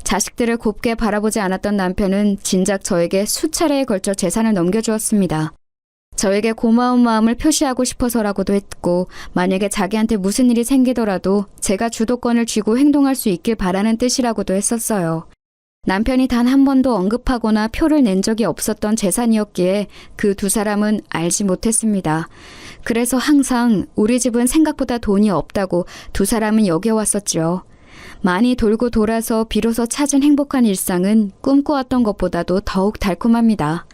자식들을 곱게 바라보지 않았던 남편은 진작 저에게 수차례에 걸쳐 재산을 넘겨주었습니다. 저에게 고마운 마음을 표시하고 싶어서라고도 했고, 만약에 자기한테 무슨 일이 생기더라도 제가 주도권을 쥐고 행동할 수 있길 바라는 뜻이라고도 했었어요. 남편이 단 한 번도 언급하거나 표를 낸 적이 없었던 재산이었기에 그 두 사람은 알지 못했습니다. 그래서 항상 우리 집은 생각보다 돈이 없다고 두 사람은 여겨왔었죠. 많이 돌고 돌아서 비로소 찾은 행복한 일상은 꿈꿔왔던 것보다도 더욱 달콤합니다.